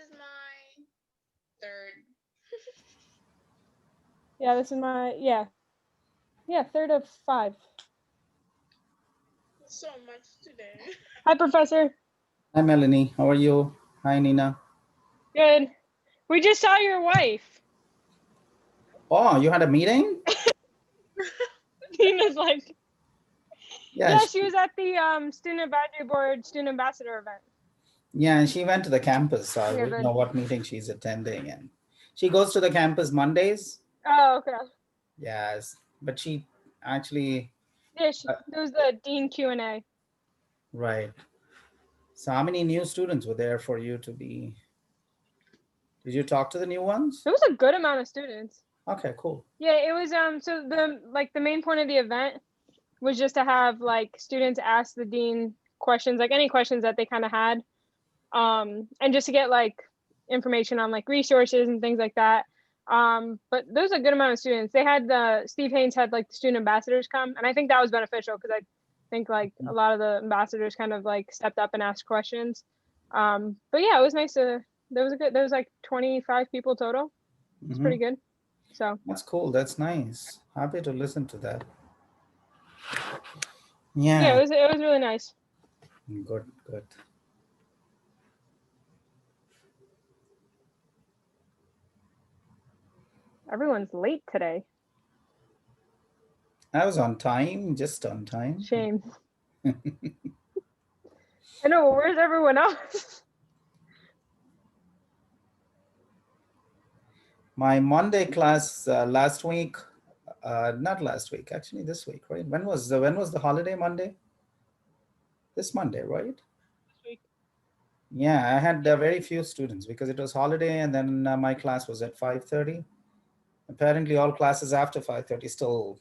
is my third. Yeah, this is my, third of 5. So much today. Hi, Professor. Hi, Melanie. How are you? Hi, Nina. Good. We just saw your wife. Oh, you had a meeting? Nina's like, Yeah, she was at the Student Advisory Board Student Ambassador event. yeah, and she went to the campus, so I Yeah, wouldn't good. know what meeting she's attending. And she goes to the campus Mondays. Oh, okay. Yes, but she actually, Yeah, uh, it was the Dean Q&A. right. So how many new students were there for you to be? Did you talk to the new ones? It was a good amount of students. Okay, cool. Yeah, it was so the main point of the event was just to have like students ask the dean questions, like any questions that they kind of had, and just to get like information on like resources and things like that. But there was a good amount of students. They had Steve Haynes had like the student ambassadors come, and I think that was beneficial because I think like a lot of the ambassadors kind of like stepped up and asked questions. But yeah, it was nice to. There was like 25 people total. It's pretty good. So That's cool. That's nice. Happy to listen to that. yeah, Yeah, it was really nice. good, good. Everyone's late today. I was on time, just on time. Shame. I know. Where's everyone else? My Monday class last week, not last week, actually this week, right? When was the holiday Monday? This Monday, right? This week. Yeah, I had very few students because it was holiday, and then my class was at 5:30. Apparently, all classes after 5:30 still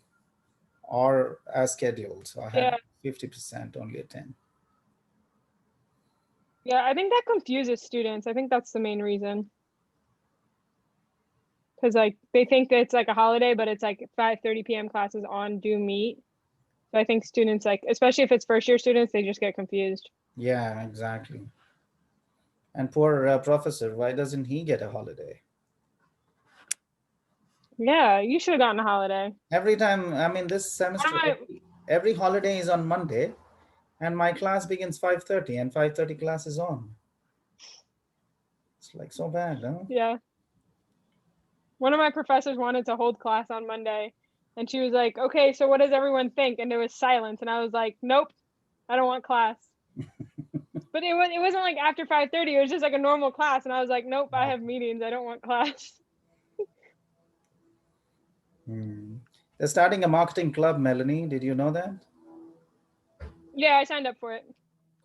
are as scheduled. So I Yeah. had 50% only attend. Yeah, I think that confuses students. I think that's the main reason. Because like they think that it's like a holiday, but it's like 5:30 p.m. classes on do meet. So I think students like, especially if it's first year students, they just get confused. Yeah, exactly. And poor professor, why doesn't he get a holiday? Yeah, you should have gotten a holiday. Every time, I mean, this semester, every holiday is on Monday, and my class begins 5:30, and 5:30 class is on. It's like so bad, huh? Yeah. One of my professors wanted to hold class on Monday, and she was like, "Okay, so what does everyone think?" And there was silence, and I was like, "Nope, I don't want class." But it wasn't like after 5:30. It was just like a normal class, and I was like, "Nope, I have meetings. I don't want class." They're starting a marketing club, Melanie. Did you know that? Yeah, I signed up for it.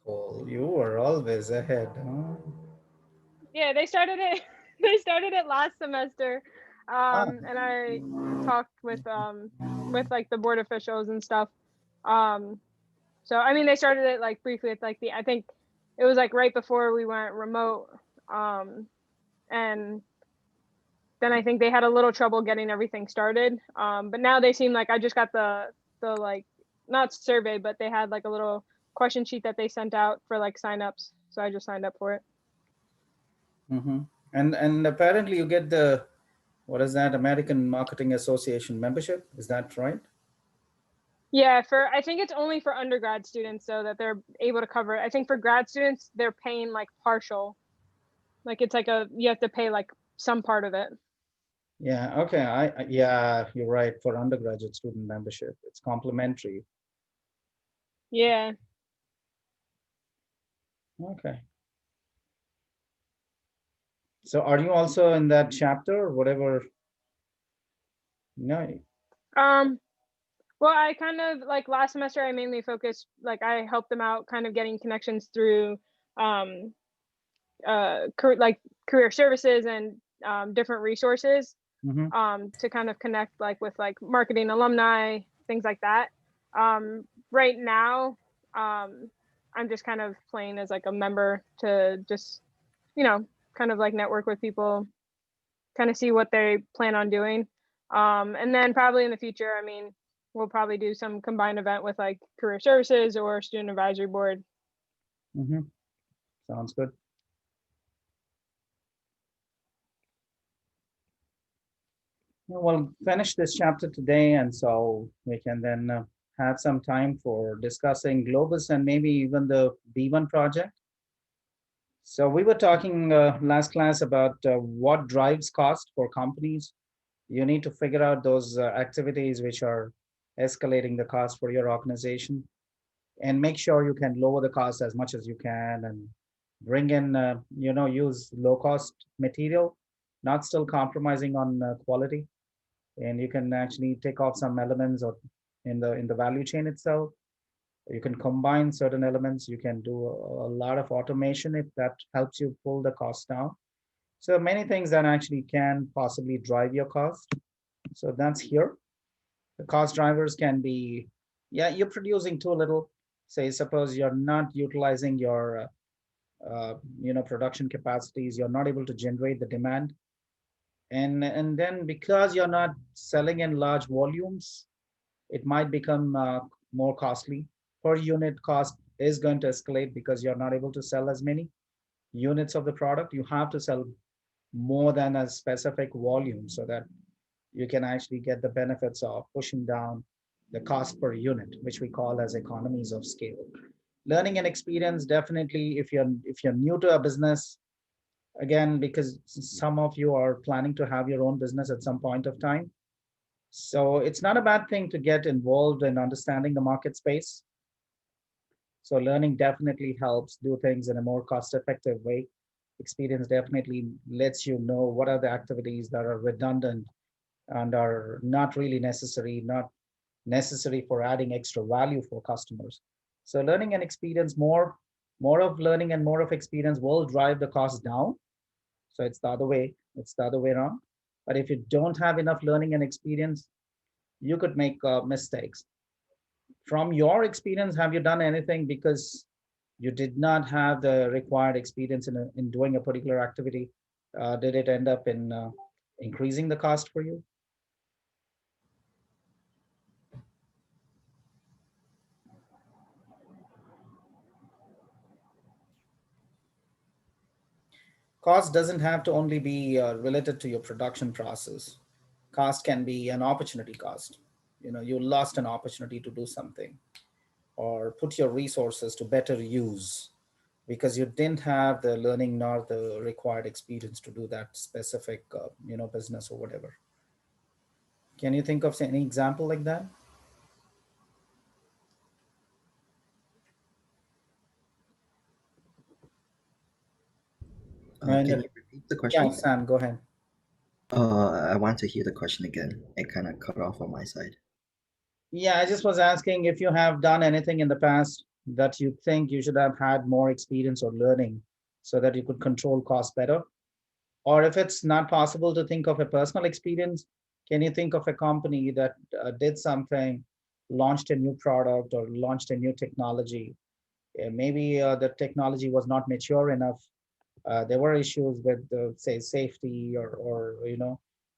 Cool. You were always ahead, huh? Yeah, they started it. They started it last semester, Ah, and I talked with like the board officials and stuff. Um, so I mean, they started it like briefly. It's like I think it was like right before we went remote, and then I think they had a little trouble getting everything started. But now they seem like I just got the like not survey, but they had like a little question sheet that they sent out for like signups. So I just signed up for it. mm-hmm. And apparently you get the, what is that, American Marketing Association membership? Is that right? Yeah, I think it's only for undergrad students so that they're able to cover it. I think for grad students, they're paying like partial. Like it's like you have to pay like some part of it. Yeah. Okay. Yeah, you're right. For undergraduate student membership, it's complimentary. Yeah. Okay. So are you also in that chapter or whatever? No. Um, well, I kind of like last semester I mainly focused like I helped them out kind of getting connections through um career services and different resources Mm-hmm. to kind of connect like with like marketing alumni, things like that. Right now, I'm just kind of playing as like a member to just, kind of like network with people, kind of see what they plan on doing. And then probably in the future, I mean, we'll probably do some combined event with like career services or student advisory board. Mm-hmm. Sounds good. We'll finish this chapter today, and so we can then have some time for discussing Globus and maybe even the B1 project. So we were talking last class about what drives cost for companies. You need to figure out those activities which are escalating the cost for your organization, and make sure you can lower the cost as much as you can, and bring in, use low cost material, not still compromising on quality. And you can actually take off some elements or in the value chain itself. You can combine certain elements. You can do a lot of automation if that helps you pull the cost down. So many things that actually can possibly drive your cost. So that's here. The cost drivers can be, yeah, you're producing too little. Say, suppose you're not utilizing your, production capacities. You're not able to generate the demand, and then because you're not selling in large volumes, it might become more costly. Per unit cost is going to escalate because you're not able to sell as many units of the product. You have to sell more than a specific volume so that you can actually get the benefits of pushing down the cost per unit, which we call as economies of scale. Learning and experience, definitely, if you're new to a business, again, because some of you are planning to have your own business at some point of time, so it's not a bad thing to get involved in understanding the market space. So learning definitely helps do things in a more cost effective way. Experience definitely lets you know what are the activities that are redundant and are not really necessary, not necessary for adding extra value for customers. So learning and experience, more of learning and more of experience will drive the cost down. So it's the other way around. But if you don't have enough learning and experience, you could make mistakes. From your experience, have you done anything because you did not have the required experience in doing a particular activity? Did it end up in increasing the cost for you? Cost doesn't have to only be related to your production process. Cost can be an opportunity cost. You lost an opportunity to do something or put your resources to better use because you didn't have the learning nor the required experience to do that specific business or whatever. Can you think of any example like that? And Can you repeat the yeah, question? Sam, go ahead. I want to hear the question again. It kind of cut off on my side. Yeah, I just was asking if you have done anything in the past that you think you should have had more experience or learning so that you could control costs better. Or if it's not possible to think of a personal experience, can you think of a company that did something, launched a new product or launched a new technology? Maybe the technology was not mature enough. There were issues with, say, safety or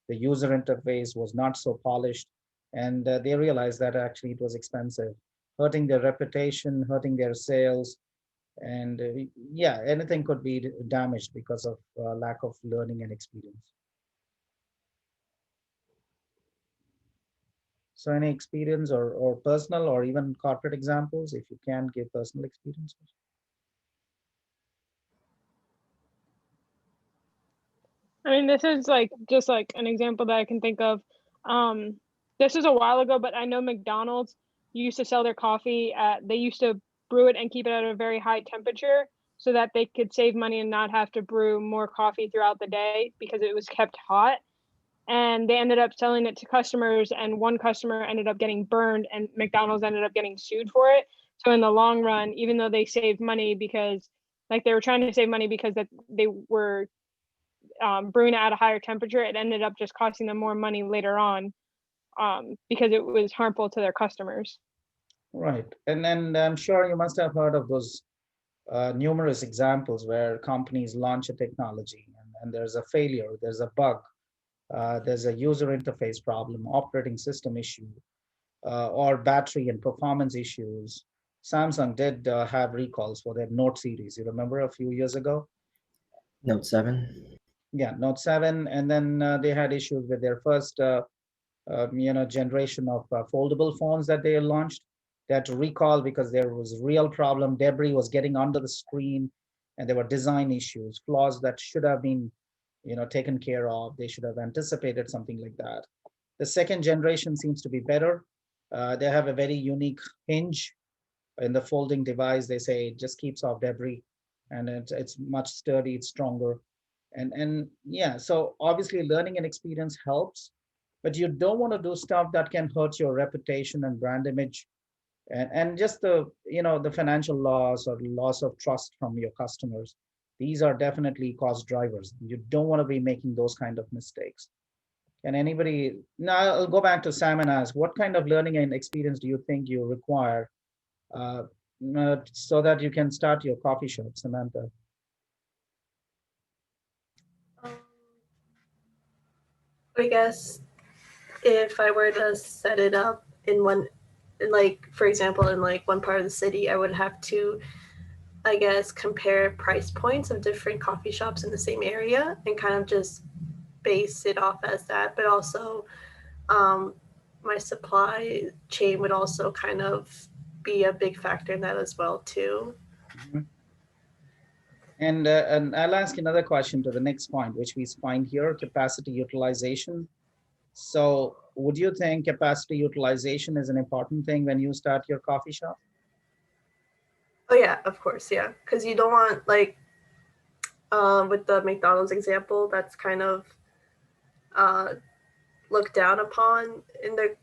the user interface was not so polished. And they realized that actually it was expensive, hurting their reputation, hurting their sales, and yeah, anything could be damaged because of lack of learning and experience. So any experience or personal or even corporate examples, if you can give personal experiences. I mean, this is like just like an example that I can think of. Um, this is a while ago, but I know McDonald's used to sell their coffee they used to brew it and keep it at a very high temperature so that they could save money and not have to brew more coffee throughout the day because it was kept hot. And they ended up selling it to customers, and one customer ended up getting burned, and McDonald's ended up getting sued for it. So in the long run, even though they saved money because like they were trying to save money because that they were brewing it at a higher temperature, it ended up just costing them more money later on because it was harmful to their customers. Right. And then I'm sure you must have heard of those numerous examples where companies launch a technology and there's a failure, there's a bug, there's a user interface problem, operating system issue, or battery and performance issues. Samsung did have recalls for their Note series. You remember a few years ago? Note 7. Yeah, Note 7, and then they had issues with their first generation of foldable phones that they launched. They had to recall because there was real problem. Debris was getting under the screen, and there were design issues, flaws that should have been, taken care of. They should have anticipated something like that. The second generation seems to be better. They have a very unique hinge in the folding device. They say it just keeps off debris, and it's much sturdy, it's stronger, and yeah. So obviously, learning and experience helps, but you don't want to do stuff that can hurt your reputation and brand image, and just the financial loss or loss of trust from your customers. These are definitely cost drivers. You don't want to be making those kind of mistakes. Can anybody now? I'll go back to Sam and ask, what kind of learning and experience do you think you require uh, so that you can start your coffee shop, Samantha? Um, I guess if I were to set it up in one, like for example, in like one part of the city, I would have to, I guess, compare price points of different coffee shops in the same area and kind of just base it off as that. But also, um, my supply chain would also kind of be a big factor in that as well too. Mhm. And I'll ask another question to the next point, which we find here, capacity utilization. So would you think capacity utilization is an important thing when you start your coffee shop? Oh yeah, of course, yeah, because you don't want like with the McDonald's example, that's kind of uh, looked down upon in the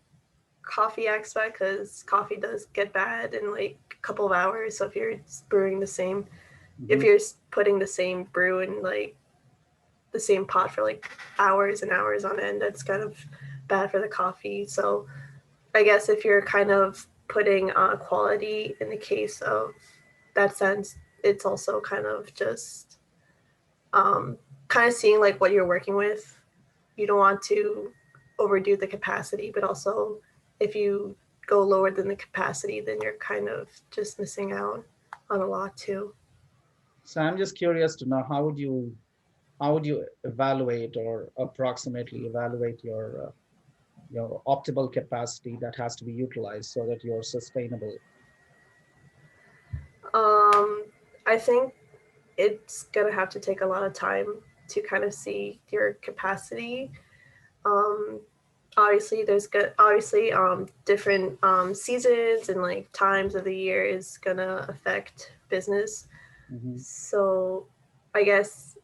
coffee aspect because coffee does get bad in like a couple of hours. So if you're brewing the same, if Mhm. you're putting the same brew in like the same pot for like hours and hours on end, that's kind of bad for the coffee. So I guess if you're kind of putting quality in the case of that sense, it's also kind of just kind of seeing like what you're working with. You don't want to overdo the capacity, but also if you go lower than the capacity, then you're kind of just missing out on a lot too. So I'm just curious to know how would you evaluate or approximately evaluate your optimal capacity that has to be utilized so that you're sustainable? Um, I think it's gonna have to take a lot of time to kind of see your capacity. Um, obviously, there's good. Obviously, different seasons and like times of the year is gonna affect business. Mhm. So, I guess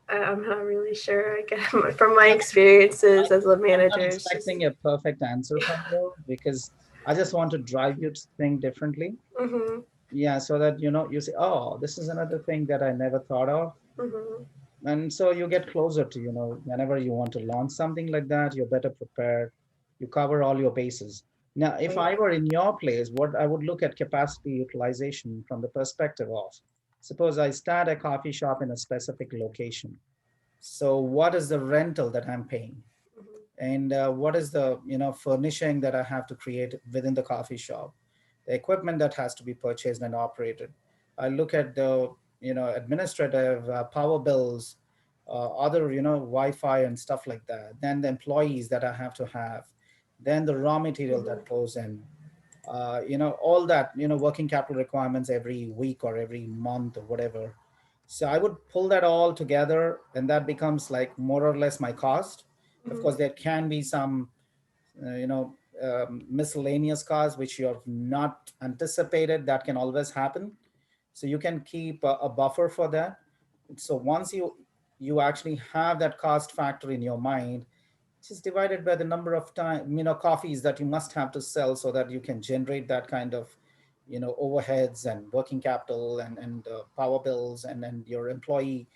I'm not really sure. I guess from my experiences as a I'm not manager, it's just. expecting a perfect answer from you because I just want to drive you to think differently. Mhm. Yeah, so that you say, oh, this is another thing that I never thought of. Mhm. And so you get closer to, whenever you want to launch something like that, you're better prepared. You cover all your bases. Now, if Right. I were in your place, what I would look at capacity utilization from the perspective of, suppose I start a coffee shop in a specific location. So what is the rental that I'm paying? Mhm. And what is the furnishing that I have to create within the coffee shop, the equipment that has to be purchased and operated. I look at the administrative power bills, other Wi-Fi and stuff like that, then the employees that I have to have, then the raw material Mhm. that goes in, all that, working capital requirements every week or every month or whatever. So I would pull that all together, and that becomes like more or less my cost. Of Mhm. course, there can be some, miscellaneous costs which you have not anticipated. That can always happen. So you can keep a buffer for that. So once you actually have that cost factor in your mind, just divided by the number of time coffees that you must have to sell so that you can generate that kind of overheads and working capital and power bills and your employee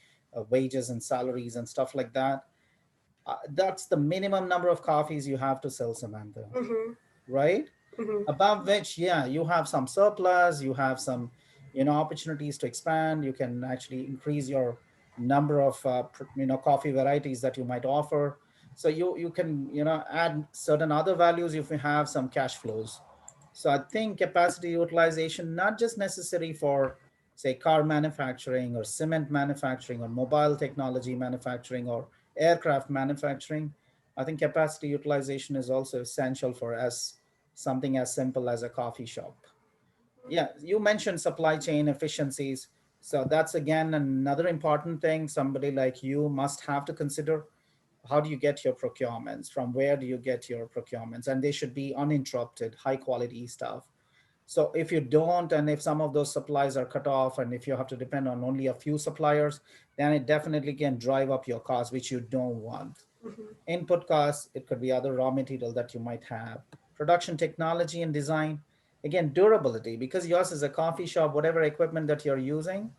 wages and salaries and stuff like that. That's the minimum number of coffees you have to sell, Samantha, Mhm. right? Mhm. Above which, yeah, you have some surplus, you have some opportunities to expand. You can actually increase your number of coffee varieties that you might offer. So you can add certain other values if you have some cash flows. So I think capacity utilization not just necessary for say car manufacturing or cement manufacturing or mobile technology manufacturing or aircraft manufacturing, I think capacity utilization is also essential for as something as simple as a coffee shop. Yeah, you mentioned supply chain efficiencies. So that's again another important thing somebody like you must have to consider. How do you get your procurements? From where do you get your procurements? And they should be uninterrupted, high quality stuff. So if you don't, and if some of those supplies are cut off, and if you have to depend on only a few suppliers, then it definitely can drive up your costs, which you don't want. Mhm. Input costs, it could be other raw material that you might have. Production technology and design, again, durability, because yours is a coffee shop, whatever equipment that you're using,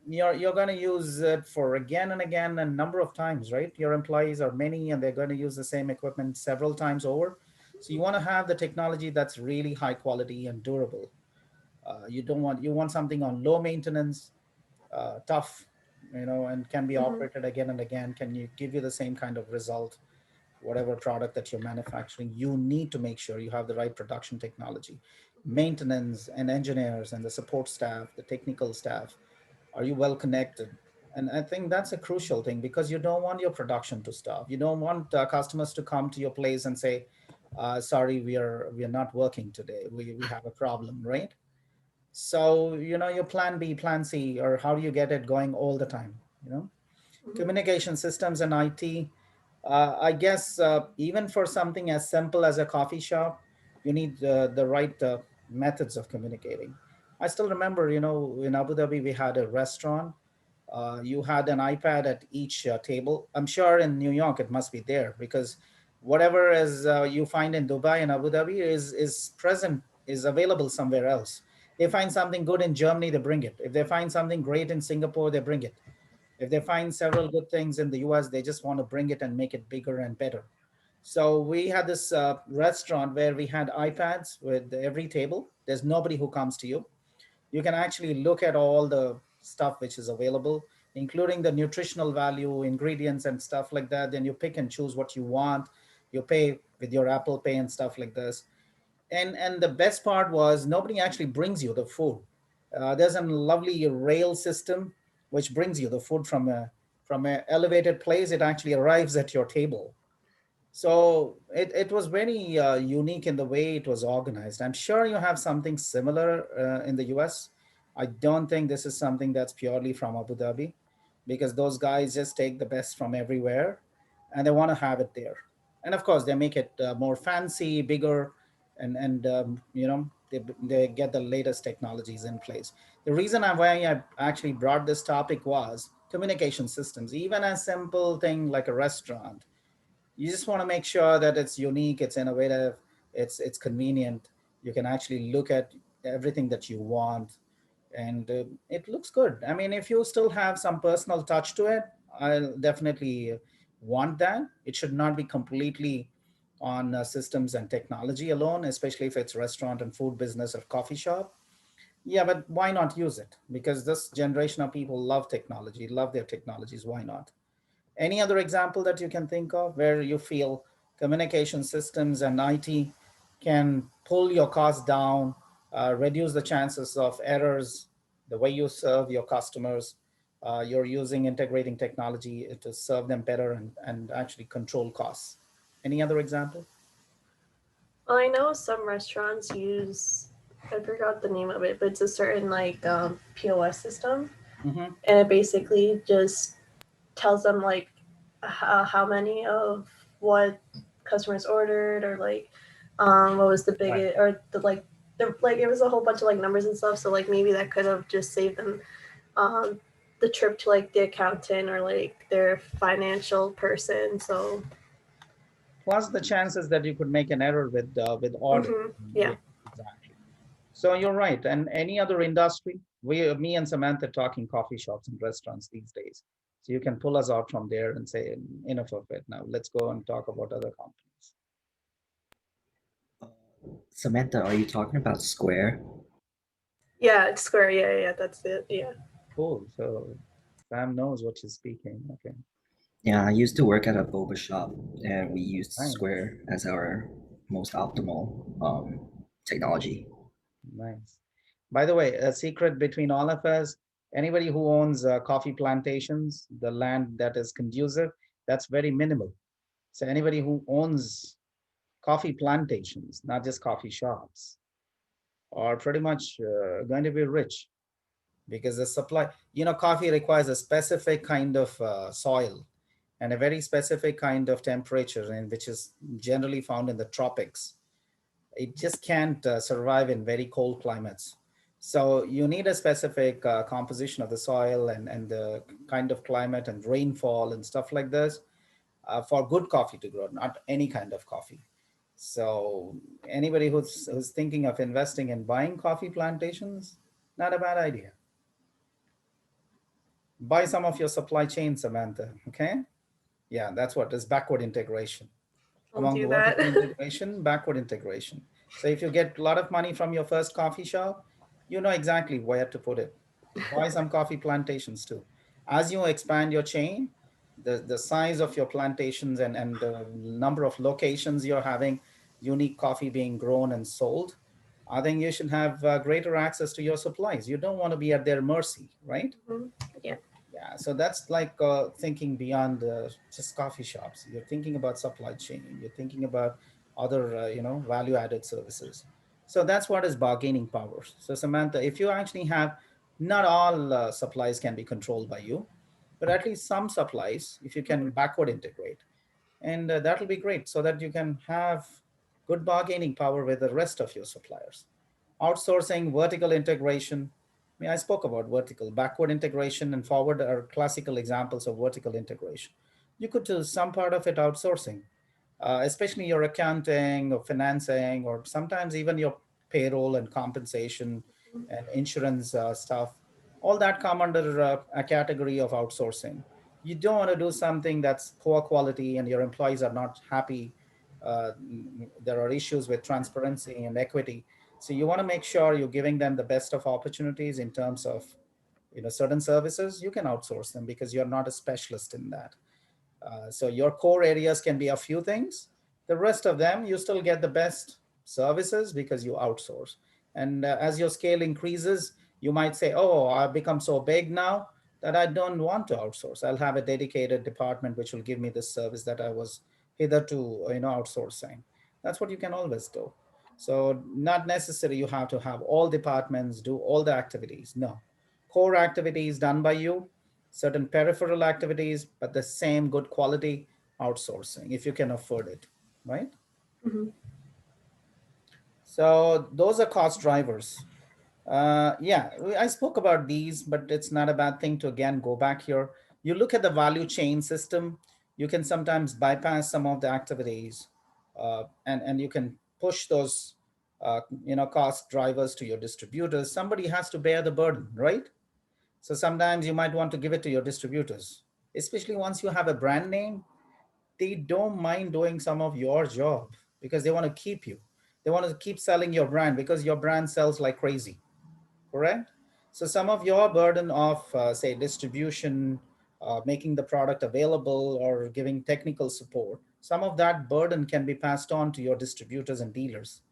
you're going to use it for again and again a number of times, right? Your employees are many and they're going to use the same equipment several times over. So you want to have the technology that's really high quality and durable. You want something on low maintenance, tough, and can be Mhm. operated again and again. Can you give you the same kind of result? Whatever product that you're manufacturing, you need to make sure you have the right production technology, maintenance and engineers and the support staff, the technical staff. Are you well connected? And I think that's a crucial thing because you don't want your production to stop. You don't want customers to come to your place and say, sorry, we are not working today. We have a problem, right? So, your plan B, plan C, or how do you get it going all the time? Mhm. Communication systems and IT. I guess even for something as simple as a coffee shop, you need the right methods of communicating. I still remember, in Abu Dhabi, we had a restaurant. You had an iPad at each table. I'm sure in New York it must be there because whatever is you find in Dubai and Abu Dhabi is present, is available somewhere else. They find something good in Germany, they bring it. If they find something great in Singapore, they bring it. If they find several good things in the US, they just want to bring it and make it bigger and better. So we had this restaurant where we had iPads with every table. There's nobody who comes to you. You can actually look at all the stuff which is available, including the nutritional value, ingredients, and stuff like that. Then you pick and choose what you want. You pay with your Apple Pay and stuff like this. And the best part was nobody actually brings you the food. There's a lovely rail system which brings you the food from a elevated place. It actually arrives at your table. So it was very unique in the way it was organized. I'm sure you have something similar in the US. I don't think this is something that's purely from Abu Dhabi because those guys just take the best from everywhere and they want to have it there. And of course, they make it more fancy, bigger, and they get the latest technologies in place. The reason why I actually brought this topic was communication systems, even a simple thing like a restaurant. You just want to make sure that it's unique, it's innovative, it's convenient. You can actually look at everything that you want, and it looks good. I mean, if you still have some personal touch to it, I'll definitely want that. It should not be completely on systems and technology alone, especially if it's restaurant and food business or coffee shop. Yeah, but why not use it? Because this generation of people love technology, love their technologies. Why not? Any other example that you can think of where you feel communication systems and IT can pull your costs down, reduce the chances of errors, the way you serve your customers, you're using integrating technology to serve them better and actually control costs. Any other example? Well, I know some restaurants use, I forgot the name of it, but it's a certain POS system, Mm-hmm. and it basically just tells them how many of what customers ordered, or what was the Right. biggest, or it was a whole bunch of numbers and stuff. So maybe that could have just saved them um the trip to the accountant or their financial person. So Plus the chances that you could make an error with ordering. yeah. Yeah, exactly. So you're right. And any other industry, me and Samantha talking coffee shops and restaurants these days. So you can pull us out from there and say, enough of it now. Let's go and talk about other companies. Uh, Samantha, are you talking about Square? Yeah, it's Square. Yeah, that's it. Yeah. Cool. So Sam knows what she's speaking. Okay. Yeah, I used to work at a boba shop, and we used Nice. Square as our most optimal technology. Nice. By the way, a secret between all of us, anybody who owns coffee plantations, the land that is conducive, that's very minimal. So anybody who owns coffee plantations, not just coffee shops, are pretty much going to be rich because the supply, coffee requires a specific kind of soil and a very specific kind of temperature, and which is generally found in the tropics. It just can't survive in very cold climates. So you need a specific composition of the soil and the kind of climate and rainfall and stuff like this for good coffee to grow, not any kind of coffee. So anybody who's thinking of investing in buying coffee plantations, not a bad idea. Buy some of your supply chain, Samantha. Okay. Yeah, that's what is backward integration. I'll Among do vertical that. integration, backward integration. So if you get a lot of money from your first coffee shop, you know exactly where to put it. Buy some coffee plantations too. As you expand your chain, the size of your plantations and the number of locations you're having unique coffee being grown and sold, I think you should have greater access to your supplies. You don't want to be at their mercy, right? Mhm. Yeah. Yeah, so that's like thinking beyond just coffee shops. You're thinking about supply chain. You're thinking about other, value-added services. So that's what is bargaining power. So Samantha, if you actually have, not all supplies can be controlled by you, but at least some supplies, if you can Mhm. backward integrate, and that'll be great, so that you can have good bargaining power with the rest of your suppliers. Outsourcing, vertical integration. I mean, I spoke about vertical, backward integration and forward are classical examples of vertical integration. You could do some part of it outsourcing, especially your accounting or financing, or sometimes even your payroll and compensation and insurance stuff. All that come under a category of outsourcing. You don't want to do something that's poor quality and your employees are not happy. There are issues with transparency and equity. So you want to make sure you're giving them the best of opportunities in terms of certain services. You can outsource them because you're not a specialist in that. So your core areas can be a few things. The rest of them, you still get the best services because you outsource. And as your scale increases, you might say, oh, I've become so big now that I don't want to outsource. I'll have a dedicated department which will give me this service that I was hitherto, outsourcing. That's what you can always do. So not necessary you have to have all departments do all the activities. No, core activities done by you, certain peripheral activities, but the same good quality outsourcing if you can afford it, right? Mhm. So those are cost drivers. Yeah, I spoke about these, but it's not a bad thing to again go back here. You look at the value chain system, you can sometimes bypass some of the activities, and you can push those cost drivers to your distributors. Somebody has to bear the burden, right? So sometimes you might want to give it to your distributors, especially once you have a brand name. They don't mind doing some of your job because they want to keep you. They want to keep selling your brand because your brand sells like crazy, correct? So some of your burden of, say, distribution, making the product available or giving technical support, some of that burden can be passed on to your distributors and dealers.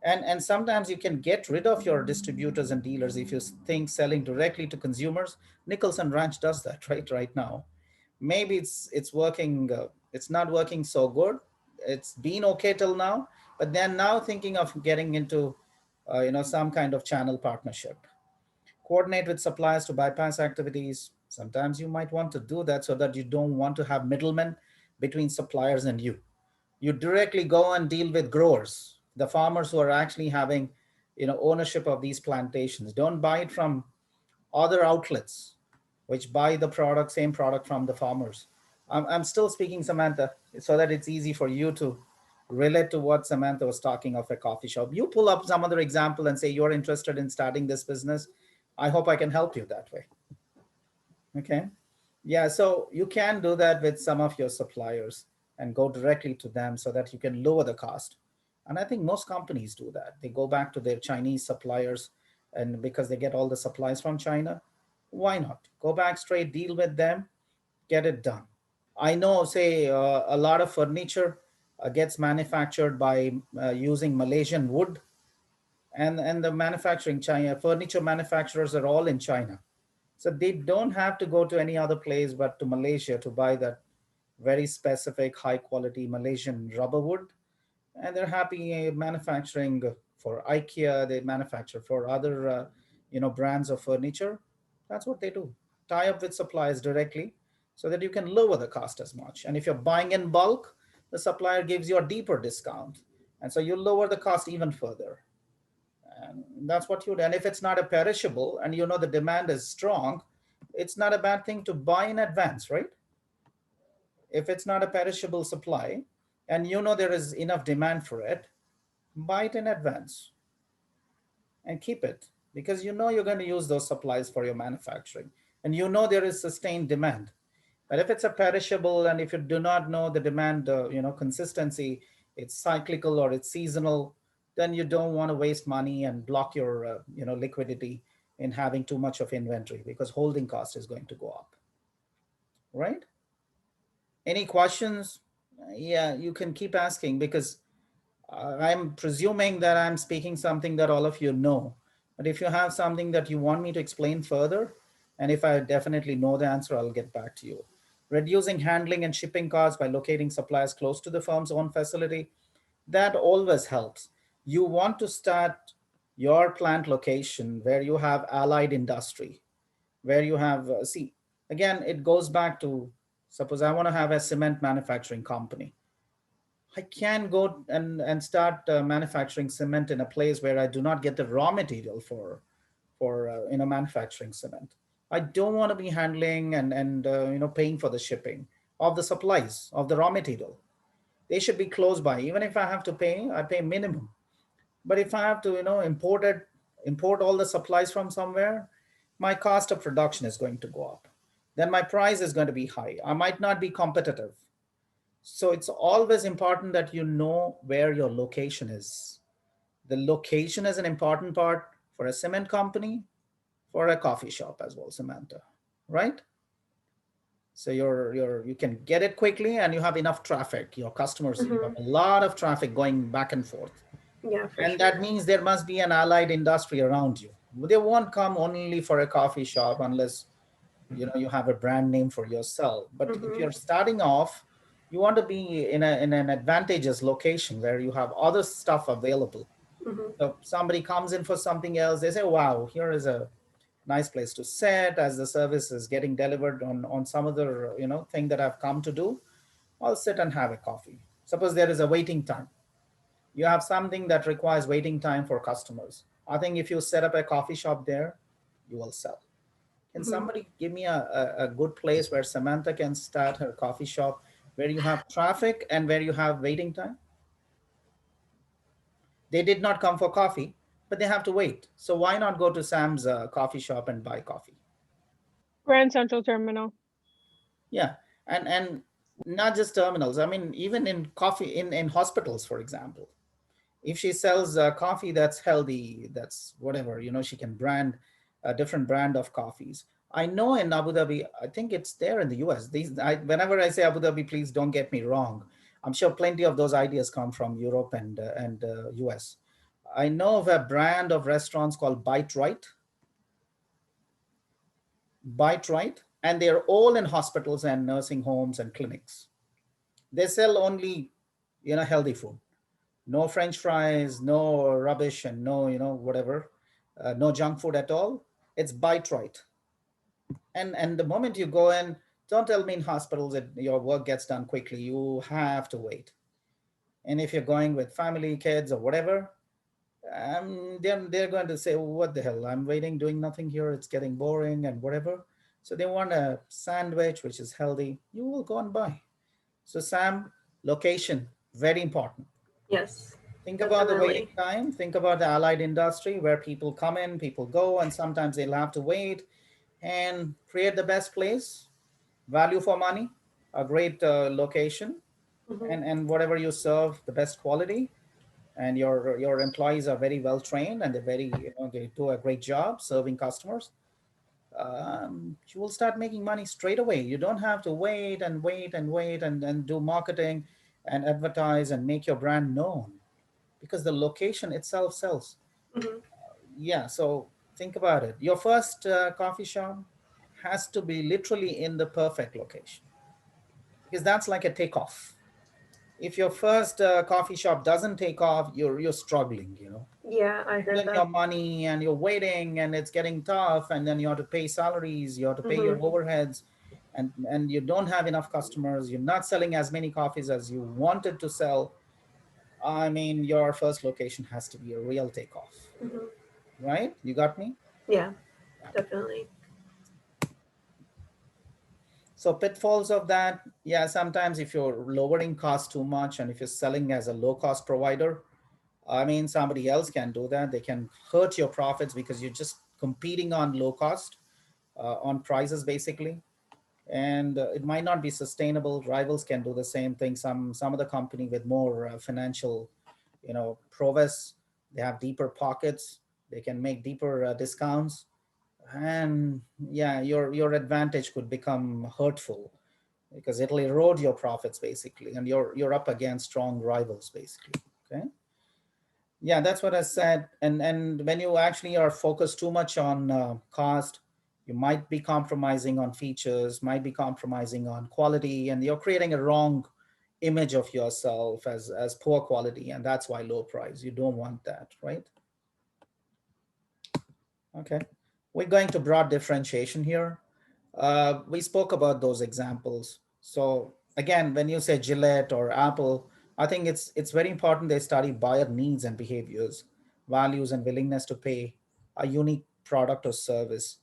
And sometimes you can get rid of your distributors and dealers if you think selling directly to consumers. Nicholson Ranch does that right now. Maybe it's working, it's not working so good. It's been okay till now, but they're now thinking of getting into some kind of channel partnership. Coordinate with suppliers to bypass activities. Sometimes you might want to do that so that you don't want to have middlemen between suppliers and you. You directly go and deal with growers, the farmers who are actually having ownership of these plantations. Don't buy it from other outlets which buy the product, same product from the farmers. I'm still speaking, Samantha, so that it's easy for you to relate to what Samantha was talking of a coffee shop. You pull up some other example and say you're interested in starting this business. I hope I can help you that way. Okay. Yeah, so you can do that with some of your suppliers and go directly to them so that you can lower the cost. And I think most companies do that. They go back to their Chinese suppliers, and because they get all the supplies from China, why not? Go back straight, deal with them, get it done. I know, say, a lot of furniture gets manufactured by using Malaysian wood, and the manufacturing China, furniture manufacturers are all in China. So they don't have to go to any other place but to Malaysia to buy that very specific high quality Malaysian rubber wood. And they're happy manufacturing for IKEA, they manufacture for other brands of furniture. That's what they do. Tie up with suppliers directly so that you can lower the cost as much. And if you're buying in bulk, the supplier gives you a deeper discount. And so you lower the cost even further. And that's what you do. And if it's not a perishable and you know the demand is strong, it's not a bad thing to buy in advance, right? If it's not a perishable supply and you know there is enough demand for it, buy it in advance and keep it, because you know you're going to use those supplies for your manufacturing and you know there is sustained demand. But if it's a perishable and if you do not know the demand, consistency, it's cyclical or it's seasonal, then you don't want to waste money and block your, liquidity in having too much of inventory, because holding cost is going to go up, right? Any questions? Yeah, you can keep asking, because I'm presuming that I'm speaking something that all of you know. But if you have something that you want me to explain further, and if I definitely know the answer, I'll get back to you. Reducing handling and shipping costs by locating suppliers close to the firm's own facility, that always helps. You want to start your plant location where you have allied industry, where you have, see, again, it goes back to, suppose I want to have a cement manufacturing company. I can go and start manufacturing cement in a place where I do not get the raw material for manufacturing cement. I don't want to be handling and paying for the shipping of the supplies of the raw material. They should be close by. Even if I have to pay, I pay minimum. But if I have to import all the supplies from somewhere, my cost of production is going to go up. Then my price is going to be high. I might not be competitive. So it's always important that you know where your location is. The location is an important part for a cement company, for a coffee shop as well, Samantha, right? So you can get it quickly and you have enough traffic. Your customers, you have a lot of traffic going back and forth. Yeah, for And sure. that means there must be an allied industry around you. They won't come only for a coffee shop unless you have a brand name for yourself. But if you're starting off, you want to be in an advantageous location where you have other stuff available. So somebody comes in for something else, they say, wow, here is a nice place to sit. As the service is getting delivered on some other thing that I've come to do, I'll sit and have a coffee. Suppose there is a waiting time. You have something that requires waiting time for customers. I think if you set up a coffee shop there, you will sell. Can somebody give me a good place where Samantha can start her coffee shop, where you have traffic and where you have waiting time? They did not come for coffee, but they have to wait. So why not go to Sam's coffee shop and buy coffee? Grand Central Terminal. Yeah, and not just terminals. I mean, even in coffee, in hospitals, for example. If she sells coffee that's healthy, that's whatever, she can brand a different brand of coffees. I know in Abu Dhabi, I think it's there in the US. Whenever I say Abu Dhabi, please don't get me wrong. I'm sure plenty of those ideas come from Europe and US. I know of a brand of restaurants called Bite Right, and they're all in hospitals and nursing homes and clinics. They sell only, healthy food. No French fries, no rubbish, and no, whatever, no junk food at all. It's Bite Right. And the moment you go in, don't tell me in hospitals that your work gets done quickly. You have to wait. And if you're going with family, kids, or whatever, they're going to say, what the hell? I'm waiting, doing nothing here. It's getting boring and whatever. So they want a sandwich, which is healthy. You will go and buy. So Sam, location, very important. Yes. Think about the Definitely. waiting time. Think about the allied industry where people come in, people go, and sometimes they'll have to wait, and create the best place, value for money, a great location, and whatever you serve, the best quality, and your employees are very well trained and they do a great job serving customers. You will start making money straight away. You don't have to wait and do marketing and advertise and make your brand known, because the location itself sells. Mhm. Yeah, so think about it. Your first coffee shop has to be literally in the perfect location because that's like a takeoff. If your first coffee shop doesn't take off, you're struggling, you know. Yeah, I Put heard in your that. money and you're waiting and it's getting tough, and then you have to pay salaries, you have to pay your Mhm. overheads, and you don't have enough customers, you're not selling as many coffees as you wanted to sell. I mean, your first location has to be a real takeoff, Mhm. right? You got me? Yeah, Yeah. definitely. So pitfalls of that, yeah, sometimes if you're lowering costs too much and if you're selling as a low cost provider, I mean, somebody else can do that. They can hurt your profits because you're just competing on low cost, on prices basically, and it might not be sustainable. Rivals can do the same thing. Some of the company with more financial, you know, prowess, they have deeper pockets. They can make deeper discounts, and yeah, your advantage could become hurtful because it'll erode your profits basically, and you're up against strong rivals basically. Okay. Yeah, that's what I said. And when you actually are focused too much on cost, you might be compromising on features, might be compromising on quality, and you're creating a wrong image of yourself as poor quality, and that's why low price. You don't want that, right? Okay, we're going to broad differentiation here. We spoke about those examples. So again, when you say Gillette or Apple, I think it's very important they study buyer needs and behaviors, values and willingness to pay a unique product or service.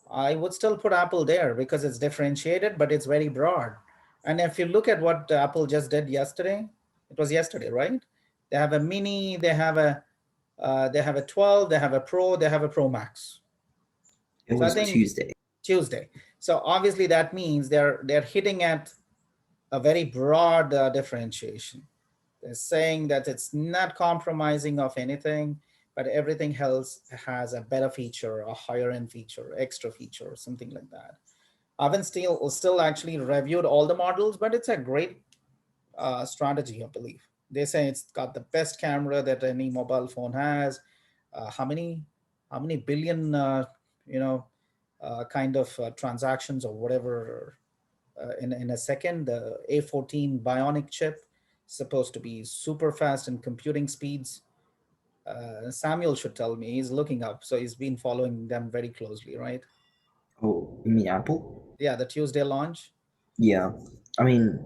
I would still put Apple there because it's differentiated, but it's very broad. And if you look at what Apple just did yesterday, it was yesterday, right? They have a mini, they have a 12, they have a Pro, they have a Pro Max. It So I was think Tuesday. Tuesday. So obviously that means they're hitting at a very broad differentiation. They're saying that it's not compromising of anything, but everything else has a better feature, a higher end feature, extra feature, something like that. I haven't still actually reviewed all the models, but it's a great strategy, I believe. They say it's got the best camera that any mobile phone has. How many billion you know kind of transactions or whatever in a second. The A14 Bionic chip supposed to be super fast in computing speeds. Samuel should tell me, he's looking up, so he's been following them very closely, right? Oh, you mean Apple? Yeah, the Tuesday launch. Yeah. I mean,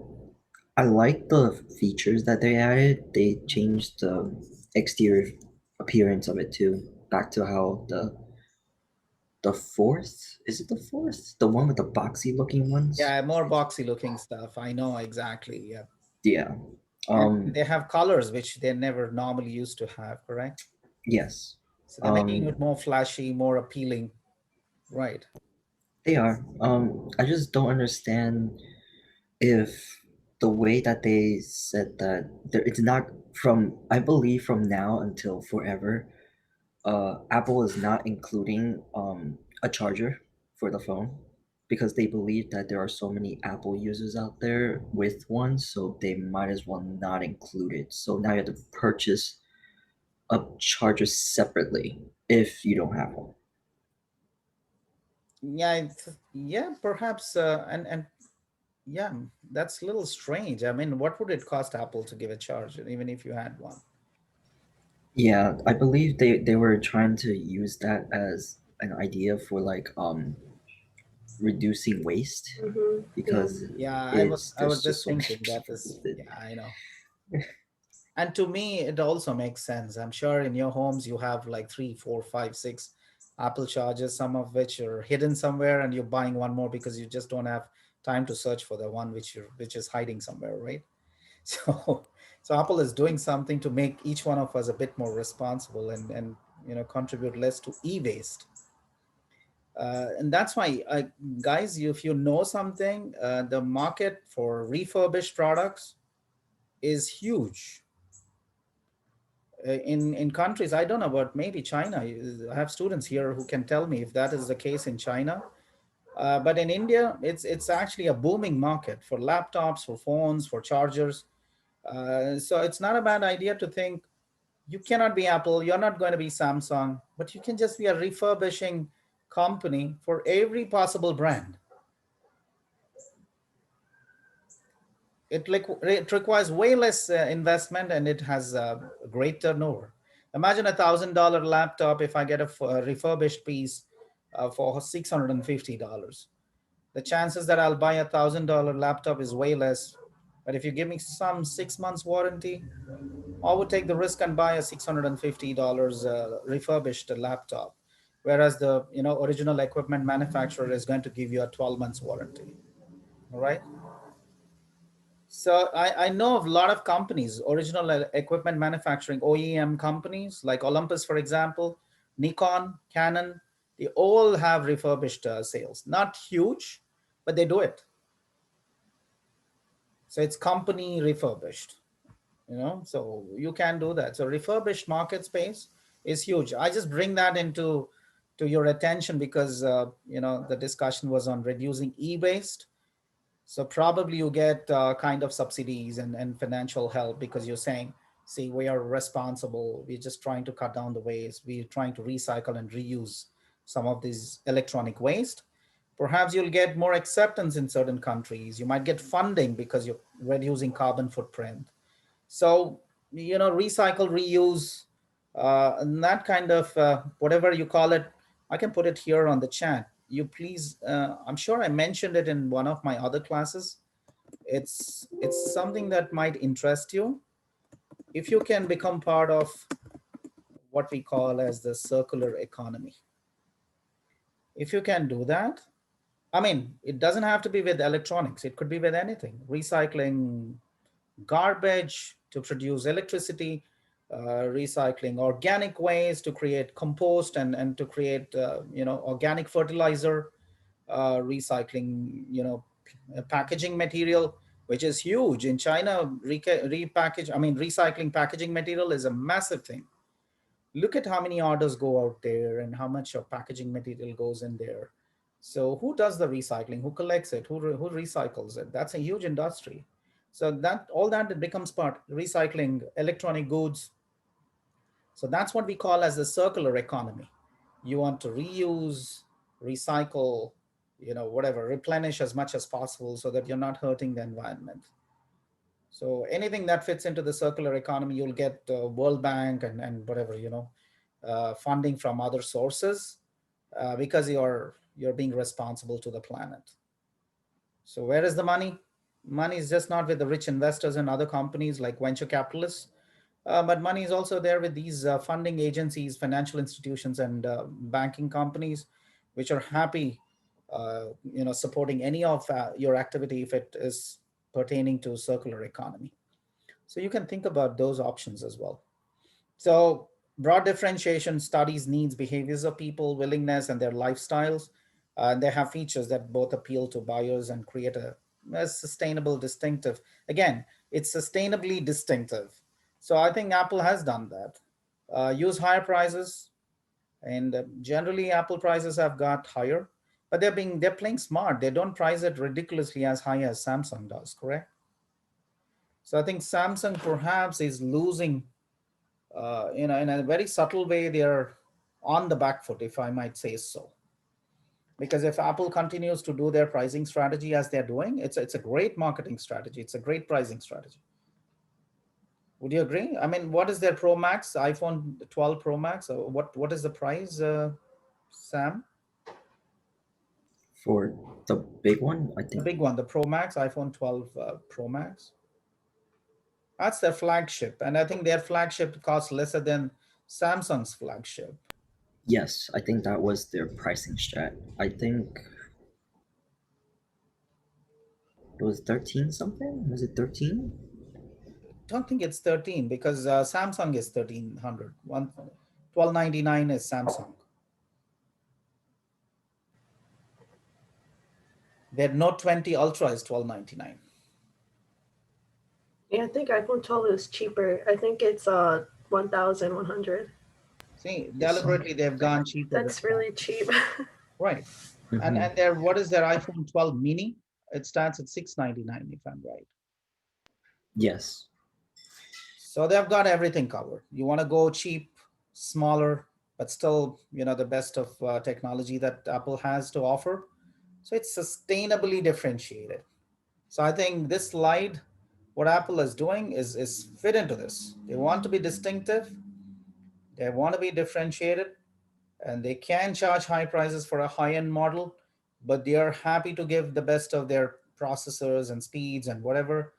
I like the features that they added. They changed the exterior appearance of it too. Back to how the fourth, is it the fourth? The one with the boxy looking ones? Yeah, more boxy looking stuff. I know exactly. Yeah, Yeah. and Um, they have colors which they never normally used to have. Correct. yes. So they're making Um, it more flashy, more appealing. Right. they are. I just don't understand if the way that they said that there, it's not from, I believe from now until forever, Apple is not including a charger for the phone because they believe that there are so many Apple users out there with one, so they might as well not include it. So now you have to purchase a charger separately if you don't have one. Yeah. Yeah. Perhaps. And yeah, that's a little strange. I mean, what would it cost Apple to give a charge, even if you had one? Yeah, I believe they were trying to use that as an idea for like reducing waste Yeah. because Yeah, it's I was there's just just so many thinking that people is, with it. yeah, I know. And to me, it also makes sense. I'm sure in your homes you have like three, four, five, six Apple chargers, some of which are hidden somewhere, and you're buying one more because you just don't have time to search for the one which is hiding somewhere, right? So so Apple is doing something to make each one of us a bit more responsible and contribute less to e-waste. And that's why, guys, if you know something, the market for refurbished products is huge. In countries, I don't know about maybe China. I have students here who can tell me if that is the case in China. But in India, it's actually a booming market for laptops, for phones, for chargers. So it's not a bad idea to think You cannot be Apple, you're not going to be Samsung, but you can just be a refurbishing company for every possible brand. It requires way less investment, and it has a great turnover. Imagine $1,000 laptop. If I get a refurbished piece for $650, the chances that I'll buy $1,000 laptop is way less. But if you give me some 6 months warranty, I would take the risk and buy a $650 refurbished laptop, whereas the original equipment manufacturer is going to give you a 12 months warranty. All right. So I know of a lot of companies, original equipment manufacturing, OEM companies like Olympus, for example, Nikon, Canon, they all have refurbished sales. Not huge, but they do it. So it's company refurbished, so you can do that. So refurbished market space is huge. I just bring that to your attention because, the discussion was on reducing e-waste. So probably you get kind of subsidies and financial help because you're saying, see, we are responsible. We're just trying to cut down the waste. We're trying to recycle and reuse some of this electronic waste. Perhaps you'll get more acceptance in certain countries. You might get funding because you're reducing carbon footprint. So, recycle, reuse, and that kind of whatever you call it, I can put it here on the chat. You please, I'm sure I mentioned it in one of my other classes. It's something that might interest you. If you can become part of what we call as the circular economy. If you can do that, I mean, it doesn't have to be with electronics. It could be with anything. Recycling garbage to produce electricity, recycling organic waste to create compost and to create, organic fertilizer, recycling, packaging material, which is huge in China. Recycling packaging material is a massive thing. Look at how many orders go out there and how much of packaging material goes in there. So who does the recycling? Who collects it? Who recycles it? That's a huge industry. So that all that becomes part recycling electronic goods. So that's what we call as the circular economy. You want to reuse, recycle, whatever, replenish as much as possible so that you're not hurting the environment. So anything that fits into the circular economy, you'll get World Bank and whatever, funding from other sources because you're being responsible to the planet. So where is the money? Money is just not with the rich investors and other companies like venture capitalists, but money is also there with these funding agencies, financial institutions, and banking companies, which are happy, supporting any of your activity if it is pertaining to circular economy. So you can think about those options as well. So broad differentiation studies needs, behaviors of people, willingness, and their lifestyles. They have features that both appeal to buyers and create a sustainable, distinctive. Again, it's sustainably distinctive. So I think Apple has done that. Use higher prices, and generally Apple prices have got higher, but they're playing smart. They don't price it ridiculously as high as Samsung does, correct? So I think Samsung perhaps is losing, in a very subtle way. They're on the back foot, if I might say so. Because if Apple continues to do their pricing strategy as they're doing, it's a great marketing strategy. It's a great pricing strategy. Would you agree? I mean, what is their Pro Max, iPhone 12 Pro Max? What is the price, Sam? For the big one, I The think. big one, the Pro Max, iPhone 12 Pro Max. That's their flagship. And I think their flagship costs lesser than Samsung's flagship. Yes, I think that was their pricing strat. I think it was 13 something. Was it 13? Don't think it's 13 because Samsung is 1300. 1299 is Samsung. Their Note 20 Ultra is 1299. Yeah, I think iPhone 12 is cheaper. I think it's 1,100. See, deliberately they've gone cheaper. That's really cheap. Right. Mhm. And what is their iPhone 12 mini? It starts at 699 if I'm right. Yes. So they've got everything covered. You want to go cheap, smaller, but still, the best of technology that Apple has to offer. So it's sustainably differentiated. So I think this slide, what Apple is doing is fit into this. They want to be distinctive, they want to be differentiated, and they can charge high prices for a high-end model, but they are happy to give the best of their processors and speeds and whatever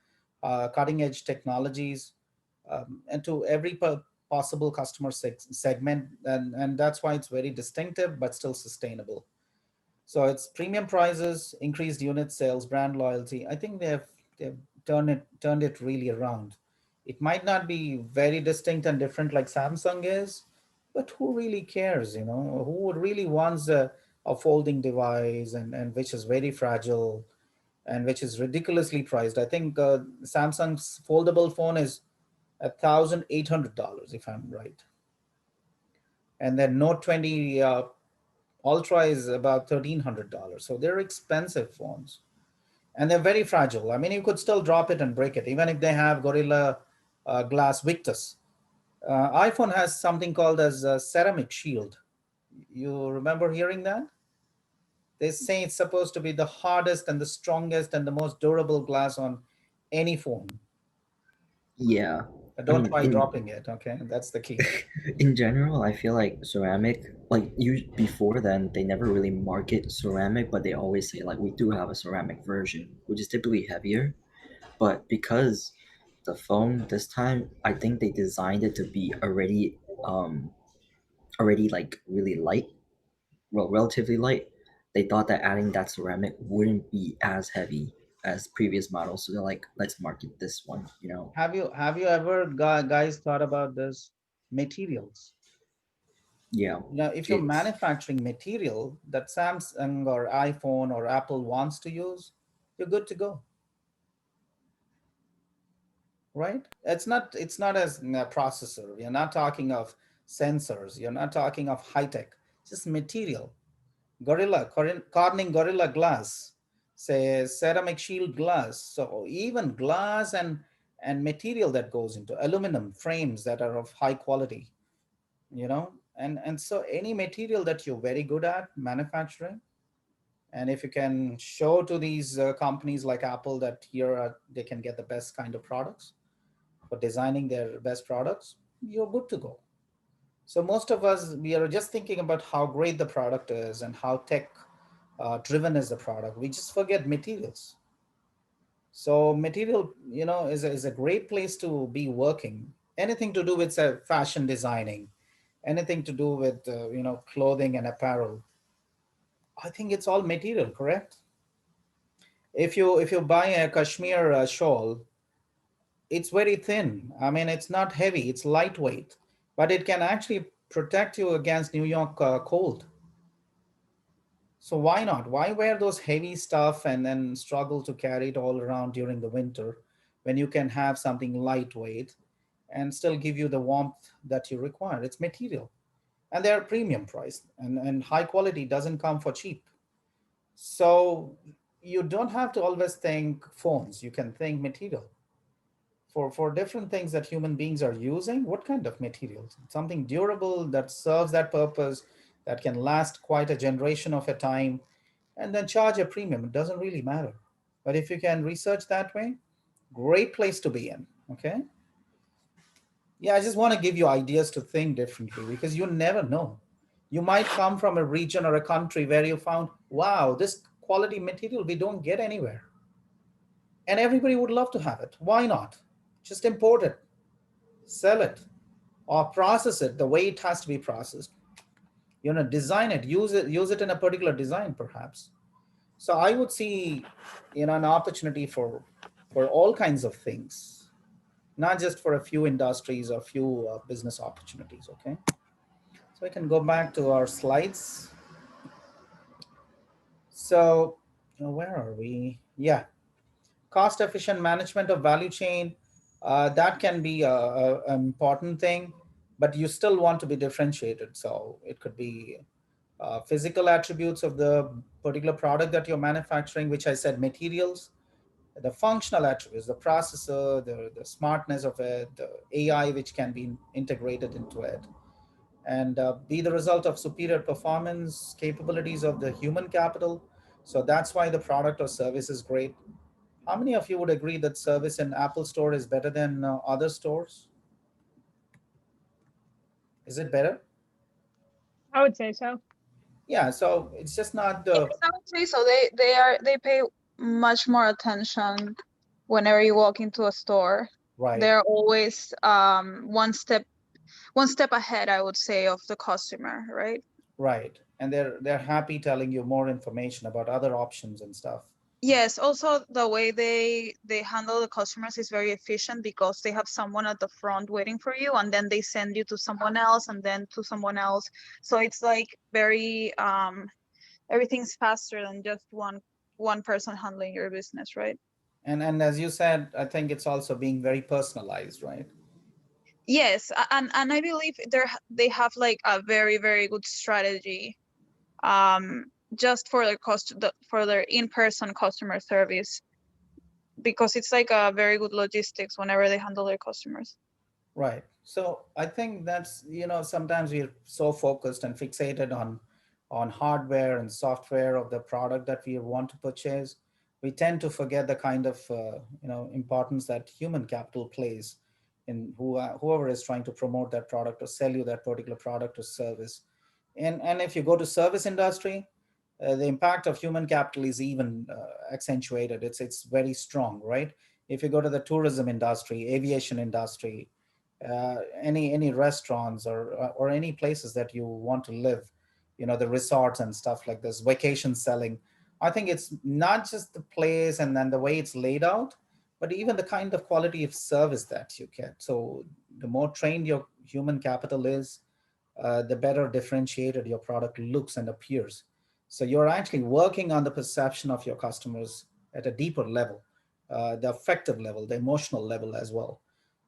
cutting-edge technologies, and to every possible customer segment, and that's why it's very distinctive but still sustainable. So it's premium prices, increased unit sales, brand loyalty. I think they've turned it really around. It might not be very distinct and different like Samsung is, but who really cares? Who would really wants a folding device and which is very fragile and which is ridiculously priced? I think Samsung's foldable phone is $1,800 if I'm right, and then Note 20 Ultra is about $1,300. So they're expensive phones and they're very fragile. I mean, you could still drop it and break it, even if they have Gorilla Glass Victus. iPhone has something called as a ceramic shield. You remember hearing that? They say it's supposed to be the hardest and the strongest and the most durable glass on any phone. Yeah. Don't try dropping it, okay? That's the key. In general, I feel like ceramic, like you before then, they never really market ceramic, but they always say like we do have a ceramic version, which is typically heavier. But because the phone this time, I think they designed it to be already like really light, well, relatively light. They thought that adding that ceramic wouldn't be as heavy as previous models, so they're like, let's market this one. Have you ever guys thought about this materials? Yeah. If you're manufacturing material that Samsung or iPhone or Apple wants to use, you're good to go. Right? It's not as a processor. You're not talking of sensors. You're not talking of high tech. Just material. Corning Gorilla Glass, say ceramic shield glass. So even glass and material that goes into aluminum frames that are of high quality, and so any material that you're very good at manufacturing, and if you can show to these companies like Apple that here they can get the best kind of products for designing their best products, you're good to go. So most of us, we are just thinking about how great the product is and how tech driven is the product. We just forget materials. So material, is a great place to be working. Anything to do with fashion designing, anything to do with clothing and apparel. I think it's all material, correct? If you buy a cashmere shawl, it's very thin. I mean, it's not heavy, it's lightweight, but it can actually protect you against New York cold. So why not? Why wear those heavy stuff and then struggle to carry it all around during the winter when you can have something lightweight and still give you the warmth that you require? It's material. And they're premium priced, and high quality doesn't come for cheap. So you don't have to always think phones. You can think material. For different things that human beings are using, what kind of materials? Something durable that serves that purpose, that can last quite a generation of a time, and then charge a premium. It doesn't really matter. But if you can research that way, great place to be in. Okay. Yeah, I just want to give you ideas to think differently because you never know. You might come from a region or a country where you found, wow, this quality material we don't get anywhere. And everybody would love to have it. Why not? Just import it, sell it, or process it the way it has to be processed. Design it, use it in a particular design, perhaps. So I would see, an opportunity for all kinds of things, not just for a few industries or few business opportunities. Okay. So I can go back to our slides. So where are we? Yeah. Cost efficient management of value chain, that can be an important thing, but you still want to be differentiated. So it could be physical attributes of the particular product that you're manufacturing, which I said materials, the functional attributes, the processor, the smartness of it, the AI which can be integrated into it, and be the result of superior performance capabilities of the human capital. So that's why the product or service is great. How many of you would agree that service in Apple Store is better than other stores? Is it better? I would say so. Yeah, so it's just not Yes, the I would say so. They pay much more attention whenever you walk into a store. right, They're always one step ahead, I would say, of the customer, right? right, and they're happy telling you more information about other options and stuff. Yes, also the way they handle the customers is very efficient because they have someone at the front waiting for you, and then they send you to someone else and then to someone else. So it's like very everything's faster than just one person handling your business, right? And as you said, I think it's also being very personalized, right? Yes, and I believe they have like a very good strategy just for their for their in-person customer service, because it's like a very good logistics whenever they handle their customers. Right. So I think that's, sometimes we're so focused and fixated on hardware and software of the product that we want to purchase. We tend to forget the kind of importance that human capital plays in whoever is trying to promote that product or sell you that particular product or service. And if you go to service industry, the impact of human capital is even accentuated. It's very strong, right? If you go to the tourism industry, aviation industry, any restaurants or any places that you want to live, the resorts and stuff like this, vacation selling. I think it's not just the place and then the way it's laid out, but even the kind of quality of service that you get. So the more trained your human capital is, the better differentiated your product looks and appears. So you're actually working on the perception of your customers at a deeper level, the affective level, the emotional level as well.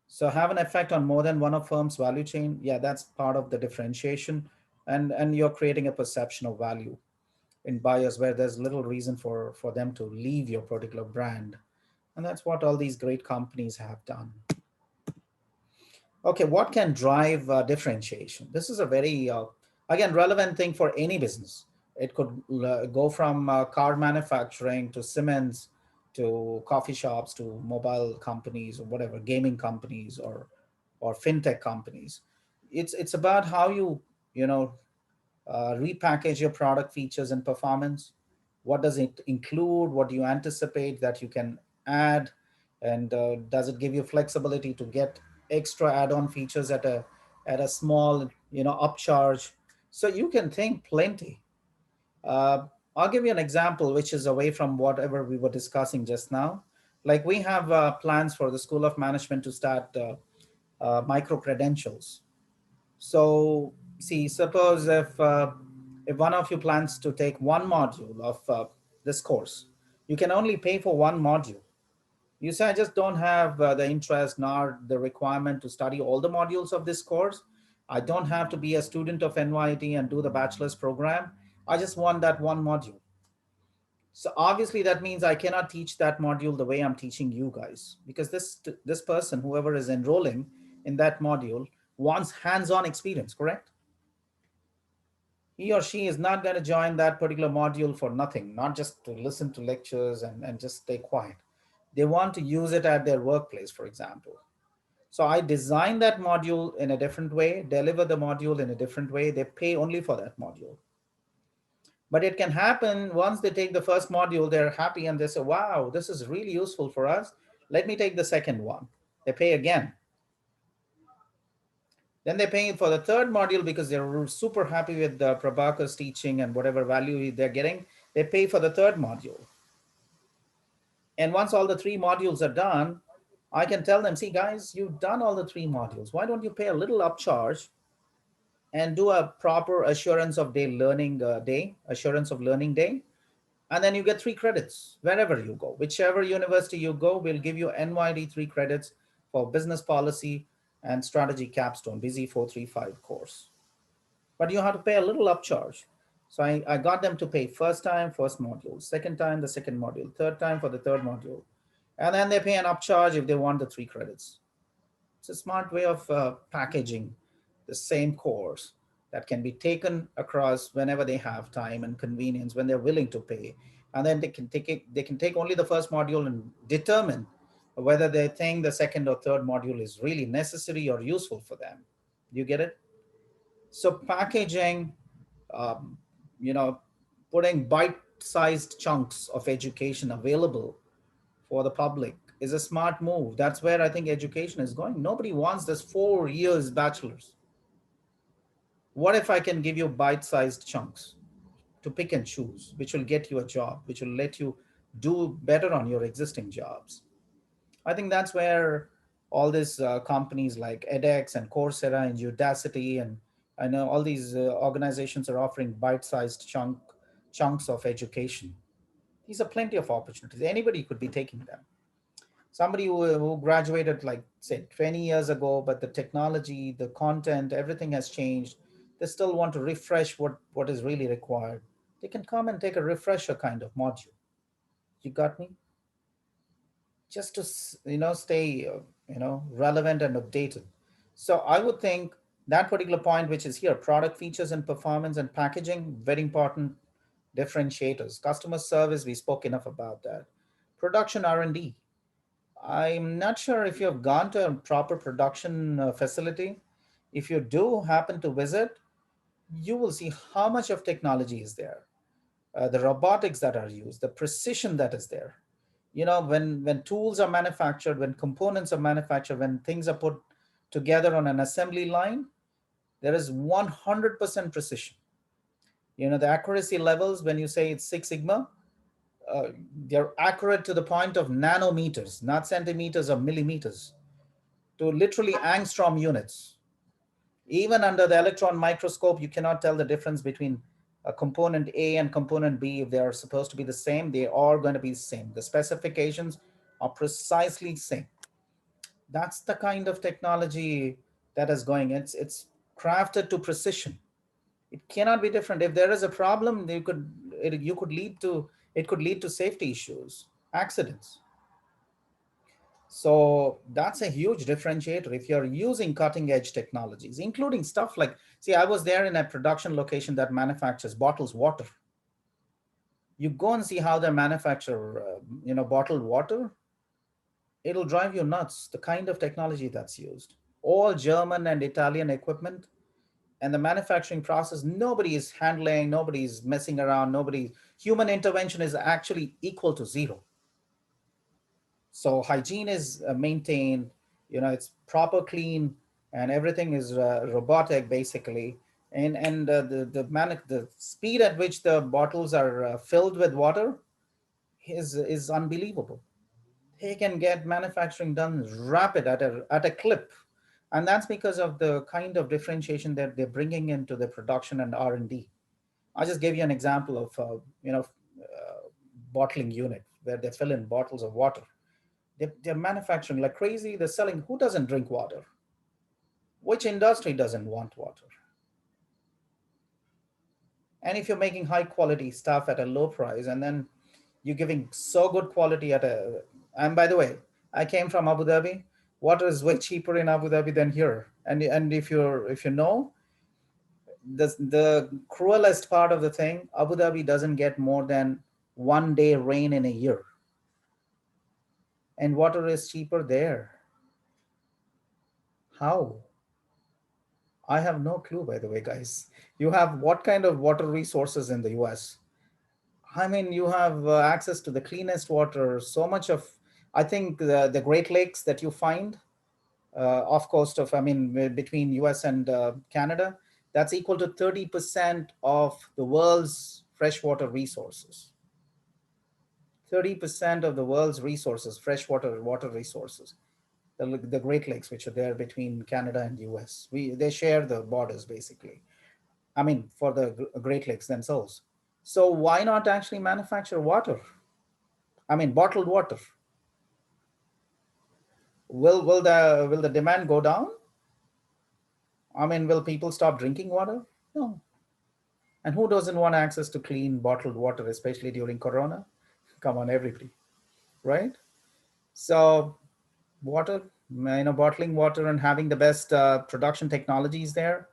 So have an effect on more than one of firm's value chain. Yeah, that's part of the differentiation. And you're creating a perception of value in buyers where there's little reason for them to leave your particular brand. And that's what all these great companies have done. Okay, what can drive differentiation? This is a very, again, relevant thing for any business. It could go from car manufacturing to cements to coffee shops to mobile companies or whatever, gaming companies or fintech companies. It's about how you repackage your product features and performance. What does it include? What do you anticipate that you can add? And does it give you flexibility to get extra add-on features at a small upcharge? So you can think plenty. uh, I'll give you an example which is away from whatever we were discussing just now. Like we have plans for the School of Management to start micro credentials. So, see, suppose if one of you plans to take one module of this course, you can only pay for one module. You say, I just don't have the interest nor the requirement to study all the modules of this course. I don't have to be a student of NYT and do the bachelor's program. I just want that one module. So obviously that means I cannot teach that module the way I'm teaching you guys, because this person, whoever is enrolling in that module, wants hands-on experience, correct? He or she is not going to join that particular module for nothing, not just to listen to lectures and just stay quiet. They want to use it at their workplace, for example. So I design that module in a different way, deliver the module in a different way. They pay only for that module. But it can happen once they take the first module, they're happy and they say, wow, this is really useful for us. Let me take the second one. They pay again. Then they pay for the third module because they're super happy with the Prabhakar's teaching and whatever value they're getting. They pay for the third module. And once all the three modules are done, I can tell them, see, guys, you've done all the three modules. Why don't you pay a little upcharge and do a proper assurance of assurance of learning day? And then you get 3 credits wherever you go. Whichever university you go, we'll give you NYD 3 credits for business policy and strategy capstone, BUSI 435 course. But you have to pay a little upcharge. So I got them to pay first time, first module, second time, the second module, third time for the third module. And then they pay an upcharge if they want the 3 credits. It's a smart way of packaging the same course that can be taken across whenever they have time and convenience, when they're willing to pay. And then they can take only the first module and determine whether they think the second or third module is really necessary or useful for them. You get it? So packaging, um, you know, putting bite-sized chunks of education available for the public is a smart move. That's where I think education is going. Nobody wants this 4 years bachelor's. What if I can give you bite-sized chunks to pick and choose, which will get you a job, which will let you do better on your existing jobs? I think that's where all these companies like edX and Coursera and Udacity, and I know all these organizations are offering bite-sized chunks of education. These are plenty of opportunities. Anybody could be taking them. Somebody who graduated like say 20 years ago, but the technology, the content, everything has changed. They still want to refresh what is really required. They can come and take a refresher kind of module. You got me? Just to stay relevant and updated. So I would think that particular point, which is here, product features and performance and packaging, very important differentiators. Customer service, we spoke enough about that. Production R&D, I'm not sure if you have gone to a proper production facility. If you do happen to visit, you will see how much of technology is there, the robotics that are used, the precision that is there. When tools are manufactured, when components are manufactured, when things are put together on an assembly line, there is 100% precision. The accuracy levels, when you say it's Six Sigma, they're accurate to the point of nanometers, not centimeters or millimeters, to literally angstrom units. Even under the electron microscope, you cannot tell the difference between a component A and component B. If they are supposed to be the same, they are going to be the same. The specifications are precisely the same. That's the kind of technology that is going. It's crafted to precision. It cannot be different. If there is a problem, it could lead to safety issues, accidents. So that's a huge differentiator if you're using cutting edge technologies, including stuff like, see, I was there in a production location that manufactures bottles water. You go and see how they manufacture, bottled water. It'll drive you nuts, the kind of technology that's used. All German and Italian equipment, and the manufacturing process, nobody is handling, nobody's messing around, human intervention is actually equal to zero. So hygiene is maintained, it's proper clean, and everything is robotic basically. And the speed at which the bottles are filled with water is unbelievable. They can get manufacturing done rapid at a clip, and that's because of the kind of differentiation that they're bringing into the production and R&D. I'll just give you an example of bottling unit where they fill in bottles of water. They're manufacturing like crazy. They're selling. Who doesn't drink water? Which industry doesn't want water? And if you're making high quality stuff at a low price, and then you're giving so good quality and by the way, I came from Abu Dhabi. Water is way cheaper in Abu Dhabi than here. And if you know, the cruelest part of the thing, Abu Dhabi doesn't get more than 1 day rain in a year. And water is cheaper there. How? I have no clue, by the way, guys. You have what kind of water resources in the US? I mean, you have access to the cleanest water, so much of, I think the Great Lakes that you find off coast of, between US and Canada, that's equal to 30% of the world's freshwater resources. 30% of the world's resources, freshwater water resources. The Great Lakes, which are there between Canada and US. They share the borders basically. For the Great Lakes themselves. So why not actually manufacture water? Bottled water. Will the demand go down? Will people stop drinking water? No. And who doesn't want access to clean bottled water, especially during Corona? Come on, everybody, right? So water, bottling water and having the best production technologies there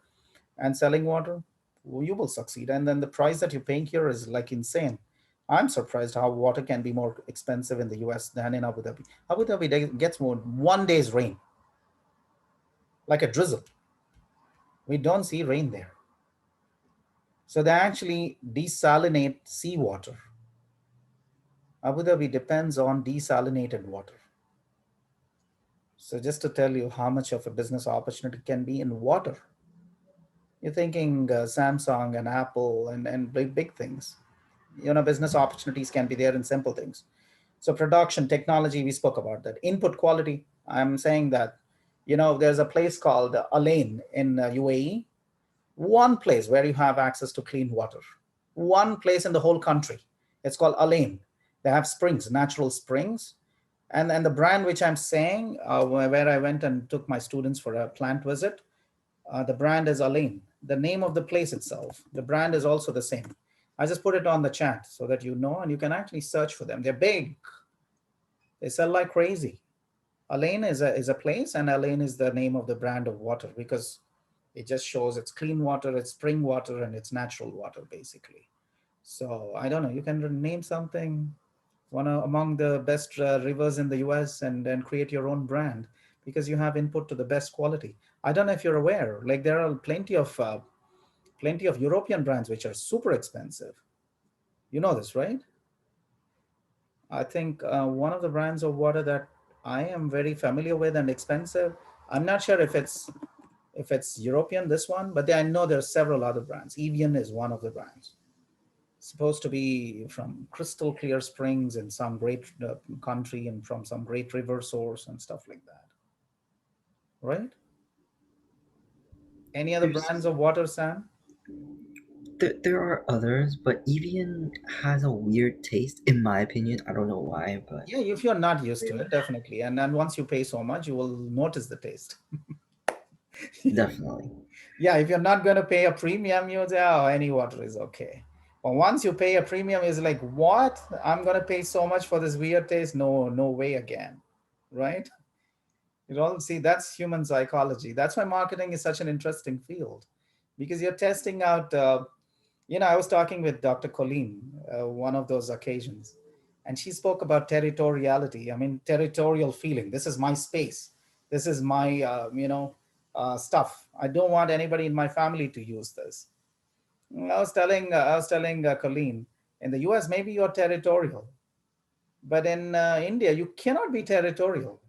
and selling water, you will succeed. And then the price that you're paying here is like insane. I'm surprised how water can be more expensive in the US than in Abu Dhabi. Abu Dhabi gets more 1 day's rain, like a drizzle. We don't see rain there. So they actually desalinate seawater. Abu Dhabi depends on desalinated water. So just to tell you how much of a business opportunity can be in water. You're thinking Samsung and Apple and big things. Business opportunities can be there in simple things. So production, technology, we spoke about that. Input quality, I'm saying that, there's a place called Alain in UAE, one place where you have access to clean water. One place in the whole country. It's called Alain. They have springs, natural springs. And the brand which I'm saying, where I went and took my students for a plant visit, the brand is Alain. The name of the place itself, the brand is also the same. I just put it on the chat so that you know, and you can actually search for them. They're big. They sell like crazy. Alain is a place, and Alain is the name of the brand of water because it just shows it's clean water, it's spring water, and it's natural water, basically. So I don't know, you can name something, one among the best rivers in the US, and then create your own brand because you have input to the best quality. I don't know if you're aware, like there are plenty of European brands which are super expensive. You know this, right? I think one of the brands of water that I am very familiar with and expensive. I'm not sure if it's European, this one, but I know there are several other brands. Evian is one of the brands. It's supposed to be from crystal clear springs in some great country and from some great river source and stuff like that. Right? Any other brands of water, Sam? There are others, but Evian has a weird taste, in my opinion. I don't know why, but Yeah, if you're not used to it, definitely. And then once you pay so much, you will notice the taste. definitely. Yeah, if you're not going to pay a premium, you say, oh, any water is okay. But once you pay a premium, it's like, what? I'm going to pay so much for this weird taste? No, no way again. Right? You all see, that's human psychology. That's why marketing is such an interesting field because you're testing out. I was talking with Dr. Colleen one of those occasions, and she spoke about territoriality. I mean, territorial feeling. This is my space. This is my, stuff. I don't want anybody in my family to use this. I was telling Colleen, in the US, maybe you're territorial, but in India, you cannot be territorial.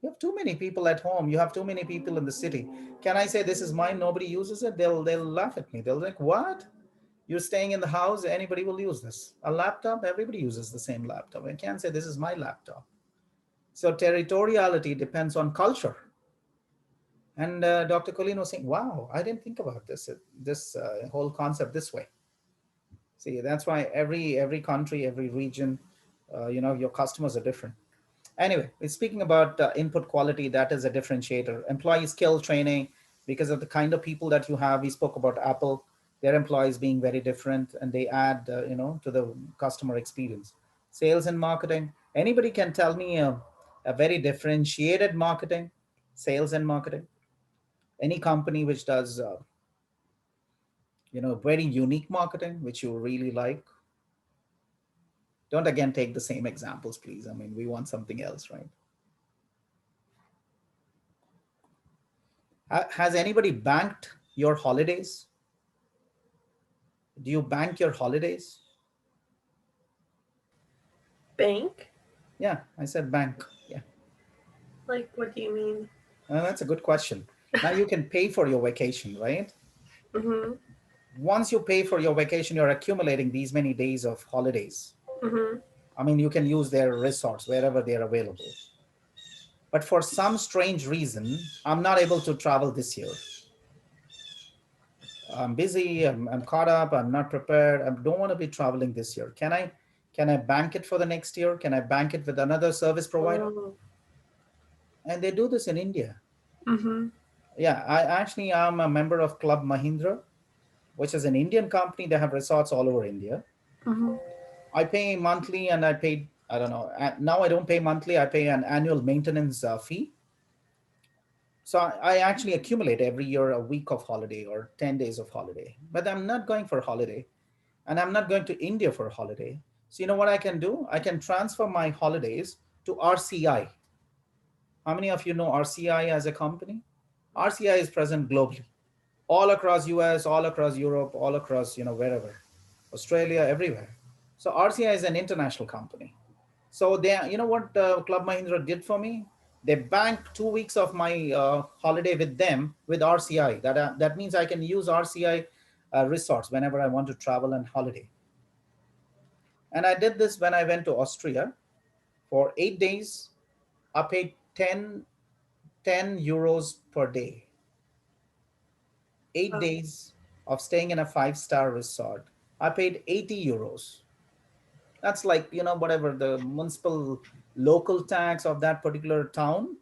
You have too many people at home. You have too many people in the city. Can I say this is mine? Nobody uses it. They'll laugh at me. They'll think, what? You're staying in the house. Anybody will use this. A laptop. Everybody uses the same laptop. I can't say this is my laptop. So territoriality depends on culture. And Dr. Colleen was saying, wow, I didn't think about this whole concept this way. See, that's why every country, every region, your customers are different. Anyway, we're speaking about input quality. That is a differentiator. Employee skill training, because of the kind of people that you have. We spoke about Apple, their employees being very different, and they add, to the customer experience. Sales and marketing. Anybody can tell me a very differentiated marketing, sales and marketing. Any company which does, very unique marketing, which you really like. Don't again take the same examples, please. I mean, we want something else, right? Has anybody banked your holidays? Do you bank your holidays? Bank? Yeah, I said bank. Yeah. Like, what do you mean? That's a good question. Now you can pay for your vacation, right? Mm-hmm. Once you pay for your vacation, you're accumulating these many days of holidays. Mm-hmm. I mean, you can use their resorts wherever they're available. But for some strange reason, I'm not able to travel this year. I'm busy, I'm caught up, I'm not prepared, I don't want to be traveling this year. Can I bank it for the next year? Can I bank it with another service provider? Oh. And they do this in India. Mm-hmm. Yeah, I actually am a member of Club Mahindra, which is an Indian company. They have resorts all over India. Mm-hmm. I pay monthly and I paid I don't know. Now I don't pay monthly. I pay an annual maintenance fee. So I actually accumulate every year a week of holiday or 10 days of holiday. But I'm not going for holiday, and I'm not going to India for a holiday. So you know what I can do? I can transfer my holidays to RCI. How many of you know RCI as a company? RCI is present globally, all across US, all across Europe, all across, wherever, Australia, everywhere. So RCI is an international company. So you know what Club Mahindra did for me? They banked 2 weeks of my holiday with them with RCI. That means I can use RCI resorts whenever I want to travel and holiday. And I did this when I went to Austria for 8 days. I paid 10 euros per day. 8 days of staying in a 5-star resort. I paid 80 euros. That's like, whatever the municipal local tax of that particular town.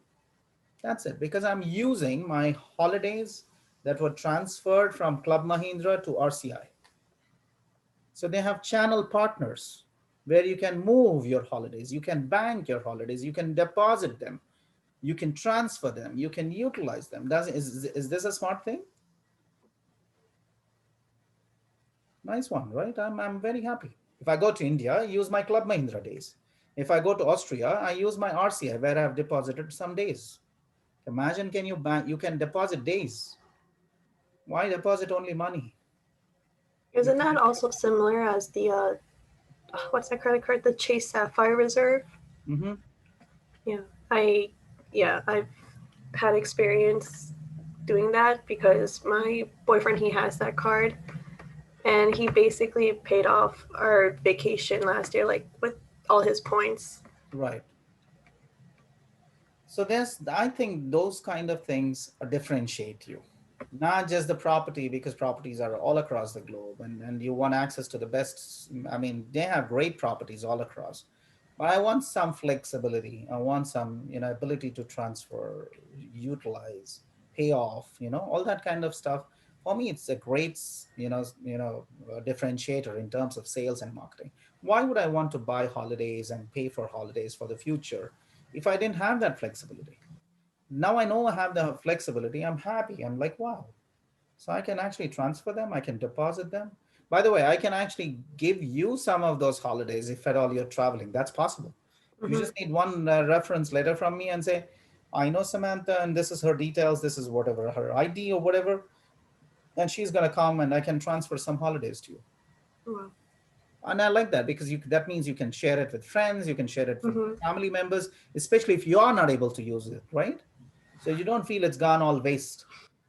That's it. Because I'm using my holidays that were transferred from Club Mahindra to RCI. So they have channel partners where you can move your holidays, you can bank your holidays, you can deposit them, you can transfer them, you can utilize them. Is this a smart thing? Nice one, right? I'm very happy. If I go to India, I use my Club Mahindra days. If I go to Austria, I use my RCI where I have deposited some days. Imagine, you can deposit days. Why deposit only money? Isn't that also similar as the what's that credit card? The Chase Sapphire Reserve. Mm-hmm. I've had experience doing that because my boyfriend, he has that card, and he basically paid off our vacation last year, like with all his points. Right. So I think those kind of things differentiate you, not just the property, because properties are all across the globe, and you want access to the best. I mean, they have great properties all across, but I want some flexibility. I want some, ability to transfer, utilize, pay off, all that kind of stuff. For me, it's a great, differentiator in terms of sales and marketing. Why would I want to buy holidays and pay for holidays for the future if I didn't have that flexibility? Now I know I have the flexibility. I'm happy. I'm like, wow. So I can actually transfer them. I can deposit them. By the way, I can actually give you some of those holidays if at all you're traveling. That's possible. You Mhm. just need one reference letter from me and say, I know Samantha, and this is her details. This is whatever her ID or whatever. And she's going to come and I can transfer some holidays to you. Wow. And I like that because that means you can share it with friends, you can share it with Mhm. family members, especially if you are not able to use it, right? So you don't feel it's gone all waste.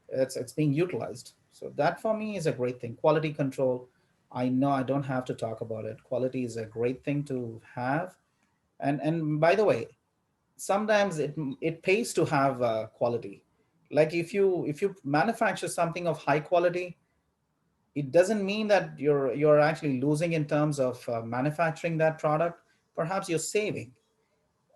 It's being utilized. So that for me is a great thing. Quality control. I know I don't have to talk about it. Quality is a great thing to have. And by the way, sometimes it pays to have quality. Like if you manufacture something of high quality, it doesn't mean that you're actually losing in terms of manufacturing that product. Perhaps you're saving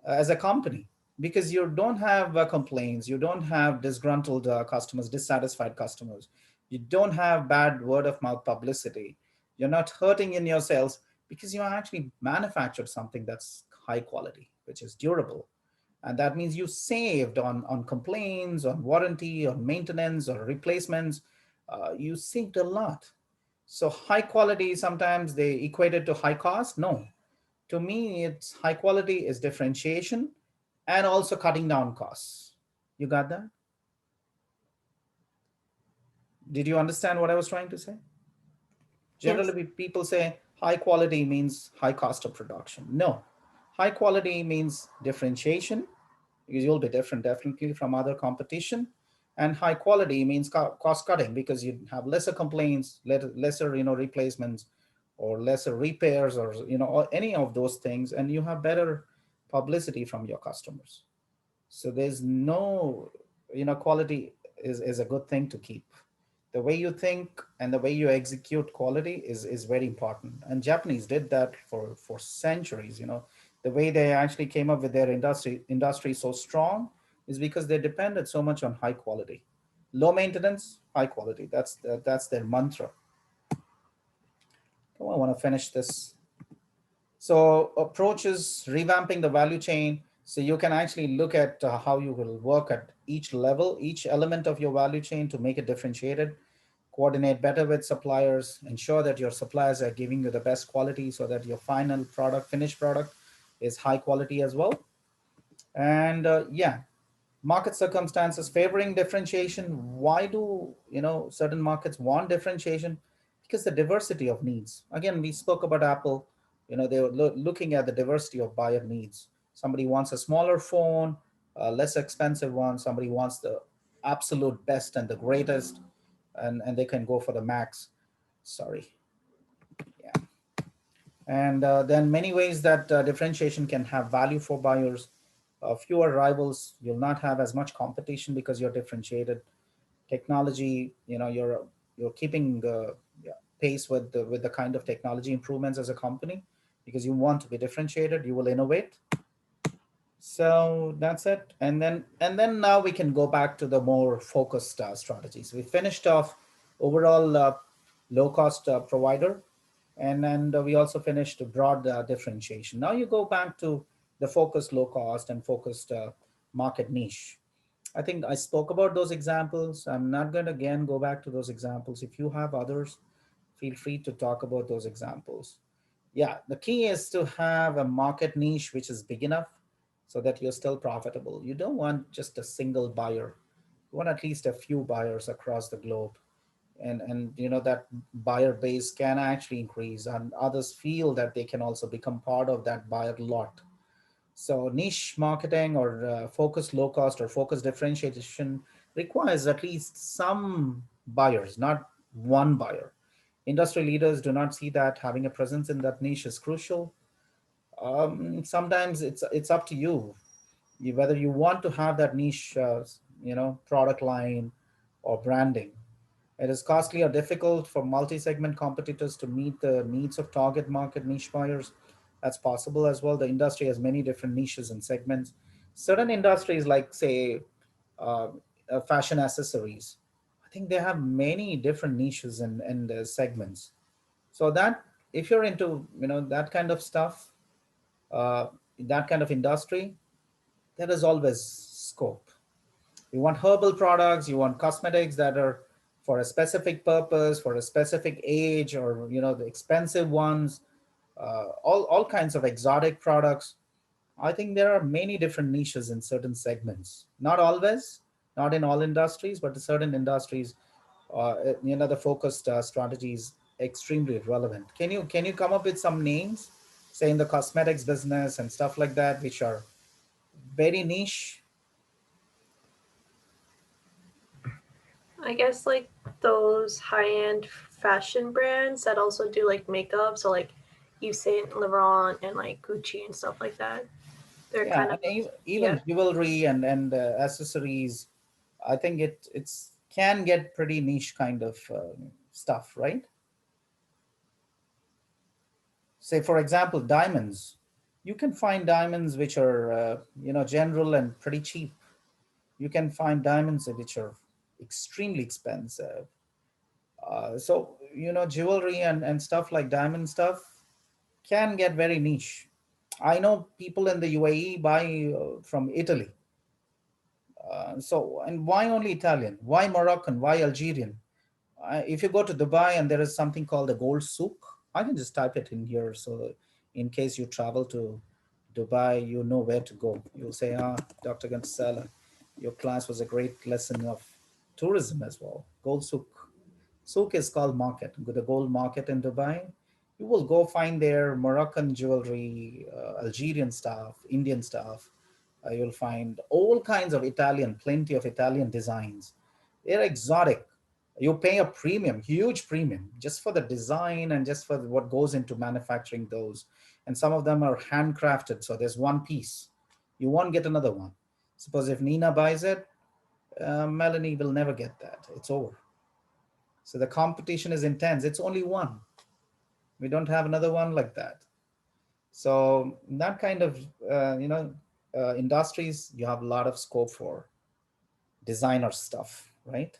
as a company because you don't have complaints, you don't have disgruntled customers, dissatisfied customers, you don't have bad word of mouth publicity, you're not hurting in your sales because you actually manufactured something that's high quality, which is durable. And that means you saved on complaints, on warranty, on maintenance, or replacements. You saved a lot. So high quality, sometimes they equate it to high cost. No, to me, it's high quality is differentiation and also cutting down costs. You got that? Did you understand what I was trying to say? Yes. Generally, people say high quality means high cost of production. No, high quality means differentiation because you'll be different definitely from other competition. And high quality means cost cutting because you have lesser complaints, lesser replacements, or lesser repairs, or or any of those things, and you have better publicity from your customers. So there's no, quality is a good thing to keep. The way you think and the way you execute quality is very important. And Japanese did that for centuries. The way they actually came up with their industry so strong is because they depended so much on high quality, low maintenance, high quality. That's their mantra. Oh, I want to finish this So approach is revamping the value chain. So you can actually look at how you will work at each level, each element of your value chain to make it differentiated, coordinate better with suppliers, ensure that your suppliers are giving you the best quality so that your final product, finished product is high quality as well. And yeah, market circumstances favoring differentiation. Why do certain markets want differentiation? Because the diversity of needs. Again, we spoke about Apple. They were looking at the diversity of buyer needs. Somebody wants a smaller phone, a less expensive one. Somebody wants the absolute best and the greatest, and they can go for the max. Sorry. Yeah. And then many ways that differentiation can have value for buyers. Fewer rivals, you'll not have as much competition because you're differentiated. Technology, you're keeping the pace with the kind of technology improvements as a company because you want to be differentiated. You will innovate. So that's it. And then now we can go back to the more focused strategies. We finished off overall low cost provider, and we also finished broad differentiation. Now you go back to the focused low cost and focused market niche. I think I spoke about those examples. I'm not going to again go back to those examples. If you have others, feel free to talk about those examples. Yeah, the key is to have a market niche which is big enough so that you're still profitable. You don't want just a single buyer. You want at least a few buyers across the globe. And that buyer base can actually increase, and others feel that they can also become part of that buyer lot. So niche marketing or focused low cost or focused differentiation requires at least some buyers, not one buyer. Industry leaders do not see that having a presence in that niche is crucial. Sometimes it's up to you, whether you want to have that niche, product line or branding. It is costly or difficult for multi-segment competitors to meet the needs of target market niche buyers. That's possible as well. The industry has many different niches and segments. Certain industries, like say uh, fashion accessories, I think they have many different niches and segments. So that if you're into that kind of stuff, uh, that kind of industry, there is always scope. You want herbal products, you want cosmetics that are for a specific purpose, for a specific age, or the expensive ones, all kinds of exotic products. I think there are many different niches in certain segments. Not always, not in all industries, but in certain industries, the focused strategy is extremely relevant. Can you come up with some names, say in the cosmetics business and stuff like that, which are very niche? I guess like those high-end fashion brands that also do like makeup, so like Yves Saint Laurent and like Gucci and stuff like that. They're Yeah, kind of, and yeah. even jewelry and accessories, I think it's can get pretty niche kind of stuff, right? Say for example, diamonds. You can find diamonds which are general and pretty cheap. You can find diamonds which are extremely expensive. So jewelry and stuff like diamond stuff can get very niche. I know people in the UAE buy from Italy. And why only Italian? Why Moroccan? Why Algerian? If you go to Dubai and there is something called the gold souk, I can just type it in here. So in case you travel to Dubai, you know where to go. You'll say, Dr. Gantasala, your class was a great lesson of tourism as well. Gold souk. Souk is called market, the gold market in Dubai. You will go find their Moroccan jewelry, Algerian stuff, Indian stuff. You'll find all kinds of Italian, plenty of Italian designs. They're exotic. You pay a premium, huge premium, just for the design and just for what goes into manufacturing those. And some of them are handcrafted. So there's one piece. You won't get another one. Suppose if Nina buys it, Melanie will never get that. It's over. So the competition is intense. It's only one. We don't have another one like that. So that kind of industries, you have a lot of scope for designer stuff, right?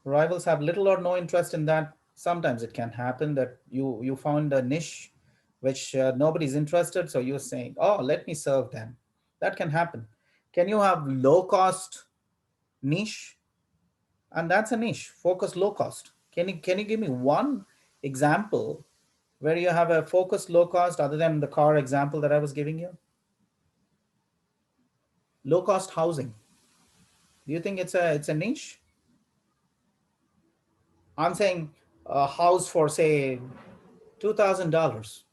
Rivals have little or no interest in that Sometimes it can happen that you found a niche which nobody's interested, so you're saying, oh, let me serve them. That can happen. Can you have low cost niche? And that's a niche, focus low cost. Can you give me one example where you have a focused low cost other than the car example that I was giving you? Low cost housing. Do you think it's a niche? I'm saying a house for say $2,000.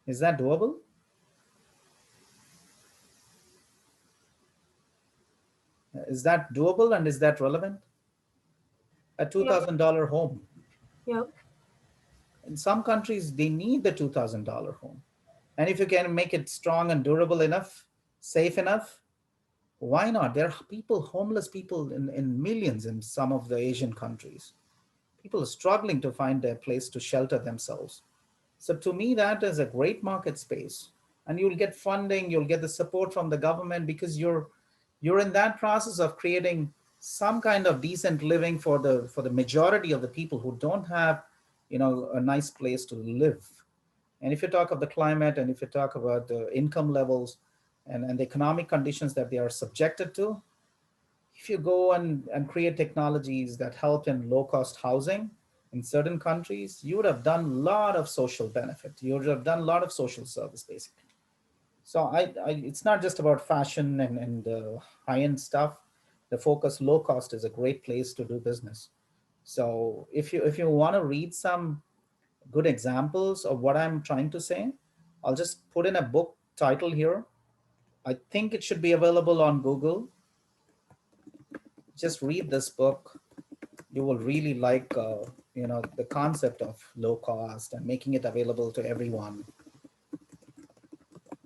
Is that doable? Is that doable and is that relevant? A Yep. $2,000 home. Yep. In some countries, they need the $2,000 home. And if you can make it strong and durable enough, safe enough, why not? There are people, homeless people in millions in some of the Asian countries. People are struggling to find a place to shelter themselves. So to me, that is a great market space. And you'll get funding, you'll get the support from the government because you're in that process of creating some kind of decent living for the majority of the people who don't have, a nice place to live. And if you talk of the climate and if you talk about the income levels and the economic conditions that they are subjected to, if you go and create technologies that help in low cost housing in certain countries, you would have done a lot of social benefit. You would have done a lot of social service, basically. So it's not just about fashion and high-end stuff. The focus low cost is a great place to do business. So if you want to read some good examples of what I'm trying to say, I'll just put in a book title here. I think it should be available on Google. Just read this book. You will really like the concept of low cost and making it available to everyone.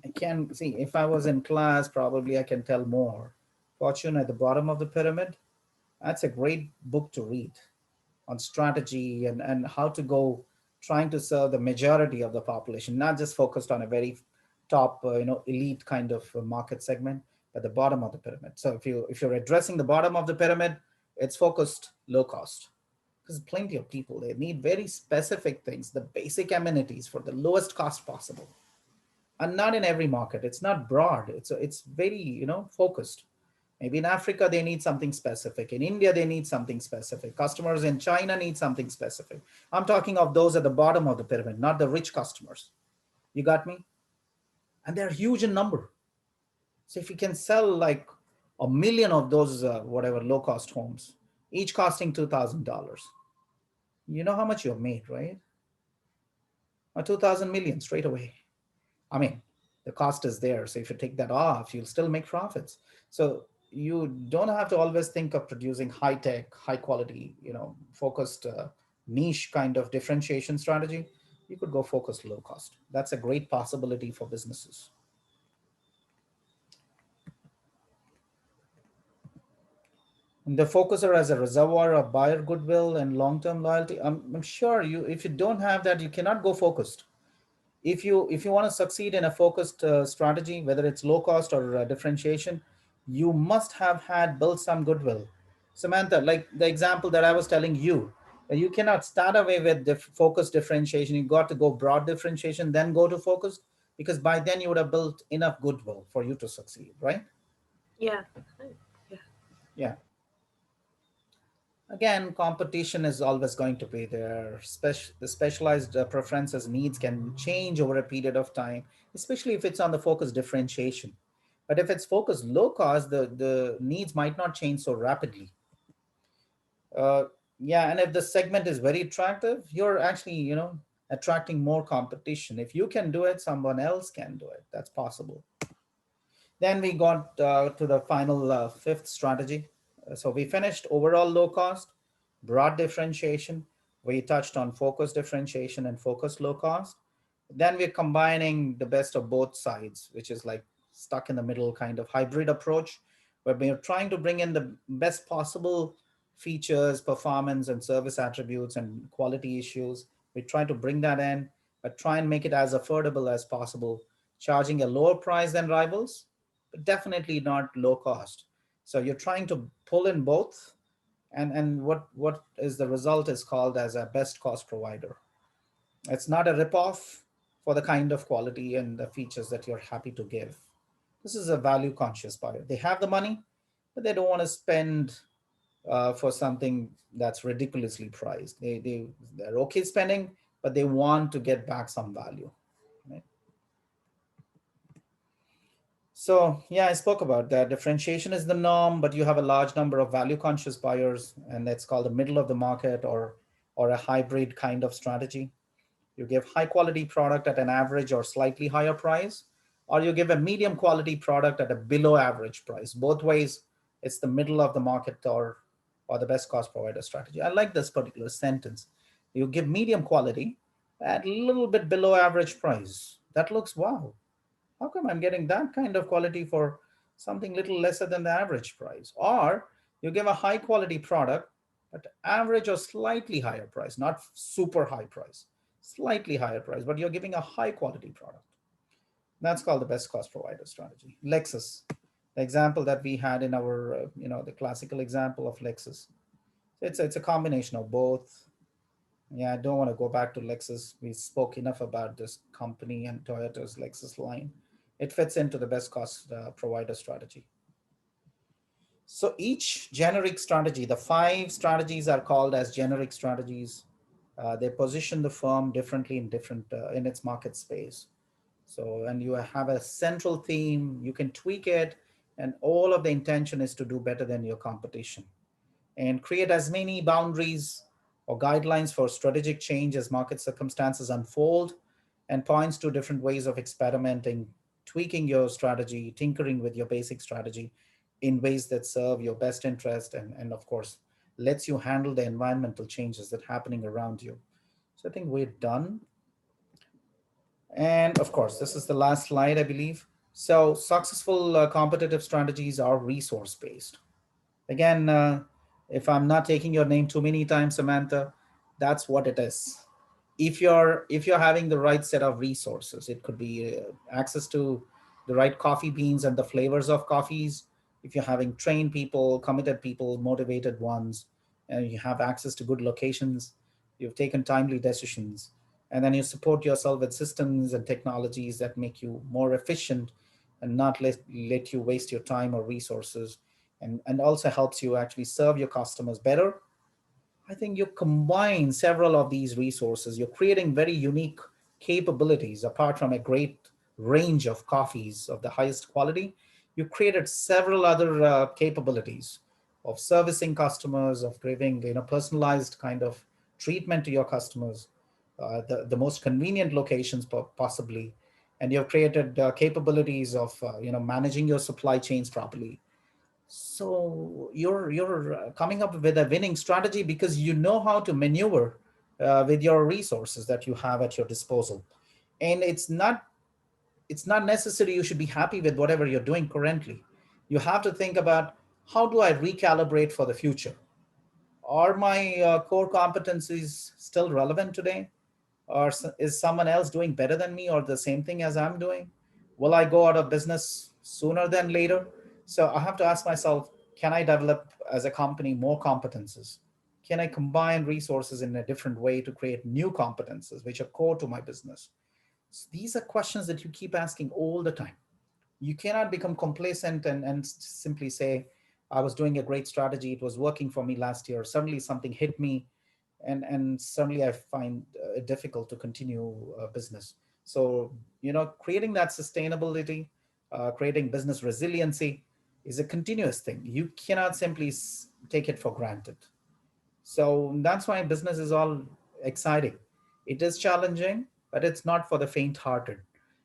I can see if I was in class, probably I can tell more. Fortune at the bottom of the pyramid. That's a great book to read on strategy and how to go trying to serve the majority of the population, not just focused on a very top, elite kind of market segment, but the bottom of the pyramid. So if you're addressing the bottom of the pyramid, it's focused low cost because plenty of people, they need very specific things, the basic amenities for the lowest cost possible. And not in every market. It's not broad. It's very, focused. Maybe in Africa, they need something specific. In India, they need something specific. Customers in China need something specific. I'm talking of those at the bottom of the pyramid, not the rich customers. You got me? And they're huge in number. So if you can sell like a million of those, whatever, low cost homes, each costing $2,000, you know how much you've made, right? Or 2,000 million straight away. I mean, the cost is there. So if you take that off, you'll still make profits. So you don't have to always think of producing high tech, high quality, focused niche kind of differentiation strategy. You could go focused low cost. That's a great possibility for businesses. And the focuser as a reservoir of buyer goodwill and long-term loyalty. I'm sure if you don't have that, you cannot go focused. If you want to succeed in a focused strategy, whether it's low cost or differentiation, you must have had built some goodwill. Samantha, like the example that I was telling you, you cannot start away with the focused differentiation. You got to go broad differentiation, then go to focused, because by then you would have built enough goodwill for you to succeed, right? Yeah. Yeah. Again, competition is always going to be there. The specialized preferences needs can change over a period of time, especially if it's on the focus differentiation. But if it's focused low cost, the needs might not change so rapidly. Uh, yeah, and if the segment is very attractive, you're actually, attracting more competition. If you can do it, someone else can do it. That's possible. Then we got to the final fifth strategy. So we finished overall low cost, broad differentiation. We touched on focus differentiation and focus low cost. Then we're combining the best of both sides, which is like stuck in the middle kind of hybrid approach, where we're trying to bring in the best possible features, performance, and service attributes and quality issues. We try to bring that in, but try and make it as affordable as possible, charging a lower price than rivals, but definitely not low cost. So you're trying to pull in both And what is the result is called as a best cost provider. It's not a ripoff for the kind of quality and the features that you're happy to give. This is a value conscious buyer. They have the money, but they don't want to spend for something that's ridiculously priced. They're okay spending, but they want to get back some value. Right? So yeah, I spoke about that. Differentiation is the norm, but you have a large number of value conscious buyers, and that's called the middle of the market or a hybrid kind of strategy. You give high quality product at an average or slightly higher price, or you give a medium quality product at a below average price. Both ways, it's the middle of the market or the best cost provider strategy. I like this particular sentence. You give medium quality at a little bit below average price. That looks wow. How come I'm getting that kind of quality for something little lesser than the average price? Or you give a high quality product at average or slightly higher price, not super high price, slightly higher price, but you're giving a high quality product. That's called the best cost provider strategy. Lexus, the example that we had in our, the classical example of Lexus. It's a combination of both. Yeah, I don't want to go back to Lexus. We spoke enough about this company and Toyota's Lexus line. It fits into the best cost provider strategy. So each generic strategy, the 5 strategies are called as generic strategies. They position the firm differently in its market space. So, and you have a central theme, you can tweak it, and all of the intention is to do better than your competition and create as many boundaries or guidelines for strategic change as market circumstances unfold, and points to different ways of experimenting, tweaking your strategy, tinkering with your basic strategy in ways that serve your best interest, and of course, lets you handle the environmental changes that are happening around you. So I think we're done. And of course, this is the last slide, I believe. So successful competitive strategies are resource-based. Again, if I'm not taking your name too many times, Samantha, that's what it is. If you're having the right set of resources, it could be access to the right coffee beans and the flavors of coffees. If you're having trained people, committed people, motivated ones, and you have access to good locations, you've taken timely decisions, and then you support yourself with systems and technologies that make you more efficient and not let you waste your time or resources, and also helps you actually serve your customers better. I think you combine several of these resources, you're creating very unique capabilities. Apart from a great range of coffees of the highest quality, you created several other capabilities of servicing customers, of giving personalized kind of treatment to your customers, the most convenient locations possibly, and you've created capabilities of managing your supply chains properly. So you're coming up with a winning strategy because you know how to maneuver with your resources that you have at your disposal. And it's not necessary you should be happy with whatever you're doing currently. You have to think about, how do I recalibrate for the future? Are my core competencies still relevant today? Or is someone else doing better than me or the same thing as I'm doing? Will I go out of business sooner than later? So I have to ask myself, can I develop as a company more competences? Can I combine resources in a different way to create new competences which are core to my business? So these are questions that you keep asking all the time. You cannot become complacent and simply say, I was doing a great strategy, it was working for me last year, suddenly something hit me, and suddenly I find it difficult to continue business. So creating that sustainability, creating business resiliency is a continuous thing. You cannot simply take it for granted. So that's why business is all exciting. It is challenging, but it's not for the faint-hearted.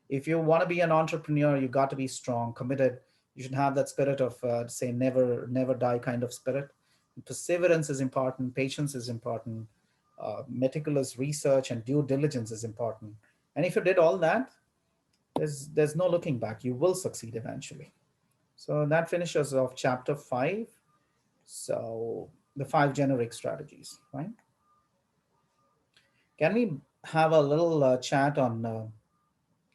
If you want to be an entrepreneur, you got to be strong, committed. You should have that spirit of say never die kind of spirit. Perseverance is important, patience is important, meticulous research and due diligence is important. And if you did all that, there's no looking back. You will succeed eventually. So that finishes off chapter 5. So the 5 generic strategies, right? Can we have a little chat on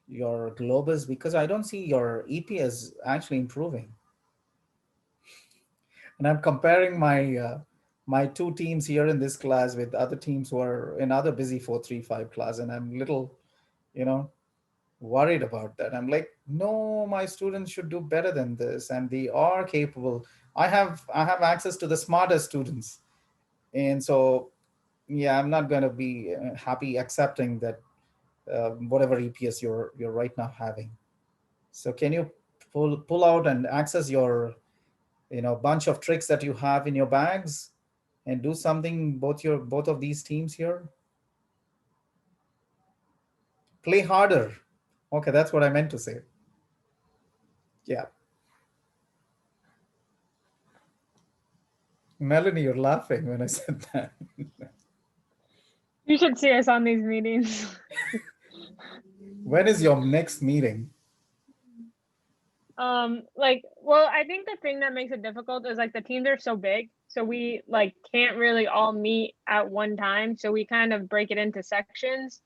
your Globus, because I don't see your EPS actually improving. And I'm comparing my my two teams here in this class with other teams who are in other busy 435 class, and I'm little, you know, worried about that. I'm like, no, my students should do better than this, and they are capable. I have access to the smartest students, and so yeah, I'm not going to be happy accepting that whatever EPS you're right now having. So can you pull out and access your bunch of tricks that you have in your bags and do something both of these teams here? Play harder. Okay, that's what I meant to say. Yeah. Melanie, you're laughing when I said that. You should see us on these meetings. When is your next meeting? Well, I think the thing that makes it difficult is like the teams are so big, so we like can't really all meet at one time. So we kind of break it into sections,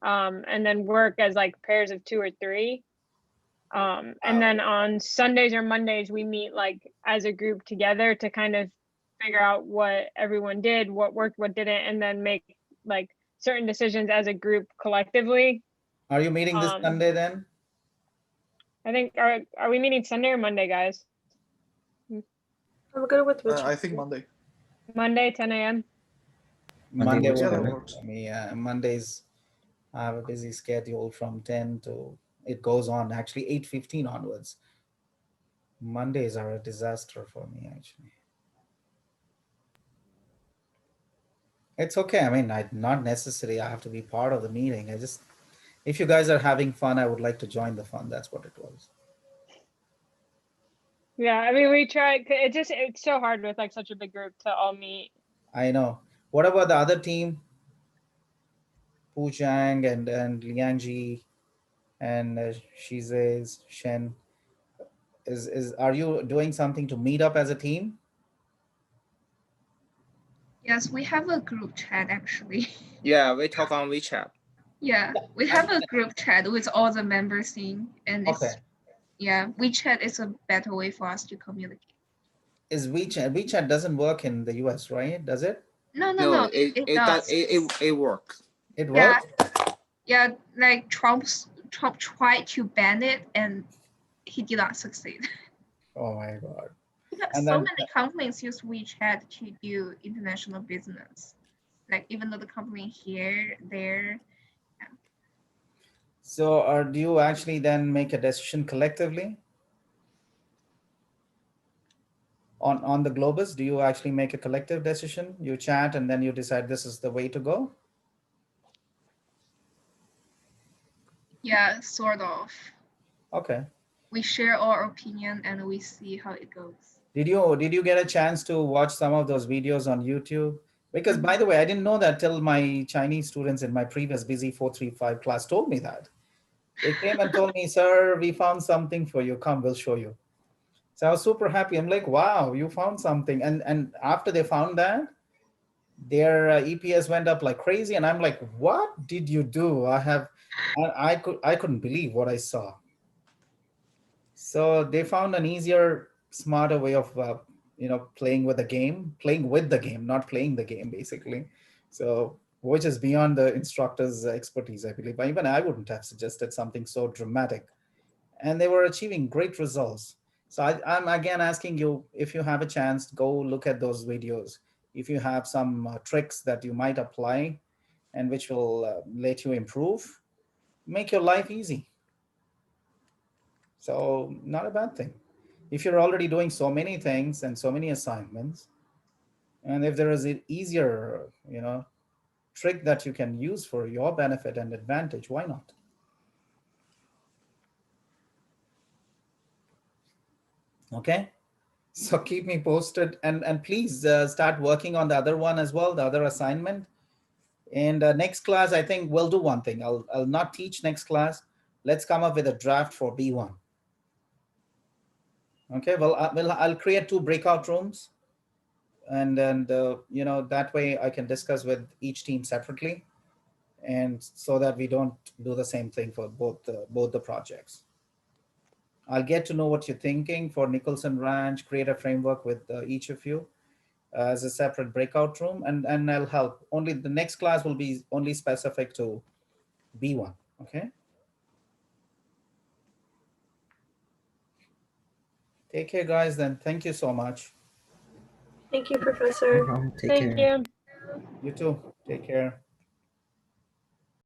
and then work as like pairs of 2 or 3. And then on Sundays or Mondays, we meet like as a group together to kind of figure out what everyone did, what worked, what didn't, and then make like certain decisions as a group collectively. Are you meeting this Sunday then? I think are we meeting Sunday or Monday, guys? I'm good with which. I think Monday. Monday, 10 a.m. Monday works works better. better for me. Mondays, I have a busy schedule from 10 to, it goes on actually 8:15 onwards. Mondays are a disaster for me, actually. It's okay. I mean, not necessarily I have to be part of the meeting. If you guys are having fun, I would like to join the fun. That's what it was. Yeah, I mean, we try. It's so hard with like such a big group to all meet. I know. What about the other team? Pu Chang and Liang Ji and Shize, Shen. Are you doing something to meet up as a team? Yes, we have a group chat actually. Yeah, we talk on WeChat. Yeah, we have a group chat with all the members in, and it's Okay. yeah, WeChat is a better way for us to communicate. Is WeChat doesn't work in the US, right? Does it? No, No, it does. it works. It Yeah. works? Yeah, like Trump tried to ban it and he did not succeed. Oh my God. Because And so then- many companies use WeChat to do international business. Like even though the company here, there. So do you actually then make a decision collectively? On the Globus, do you actually make a collective decision? You chat and then you decide this is the way to go? Yeah, sort of. Okay. We share our opinion and we see how it goes. Did you get a chance to watch some of those videos on YouTube? Because by the way, I didn't know that till my Chinese students in my previous busy 435 class told me that. They came and told me, sir, we found something for you. Come, we'll show you. So I was super happy. I'm like, wow, you found something. And after they found that, their EPS went up like crazy. And I'm like, what did you do? I couldn't believe what I saw. So they found an easier, smarter way of, playing with the game, not playing the game, basically. So, which is beyond the instructor's expertise, I believe. But even I wouldn't have suggested something so dramatic. And they were achieving great results. So I'm again asking you, if you have a chance, go look at those videos. If you have some tricks that you might apply and which will let you improve, make your life easy. So not a bad thing. If you're already doing so many things and so many assignments, and if there is an easier, trick that you can use for your benefit and advantage, why not? Okay. So keep me posted and please start working on the other one as well, the other assignment. And next class, I think we'll do one thing. I'll not teach next class. Let's come up with a draft for B1. Okay, well, I'll create 2 breakout rooms. And that way I can discuss with each team separately. And so that we don't do the same thing for both the projects. I'll get to know what you're thinking for Nicholson Ranch, create a framework with each of you. as a separate breakout room, and I'll help. Only the next class will be only specific to B1, okay? Take care, guys, then. Thank you so much. Thank you, No Professor. problem. Take Thank care. you. You too. Take care.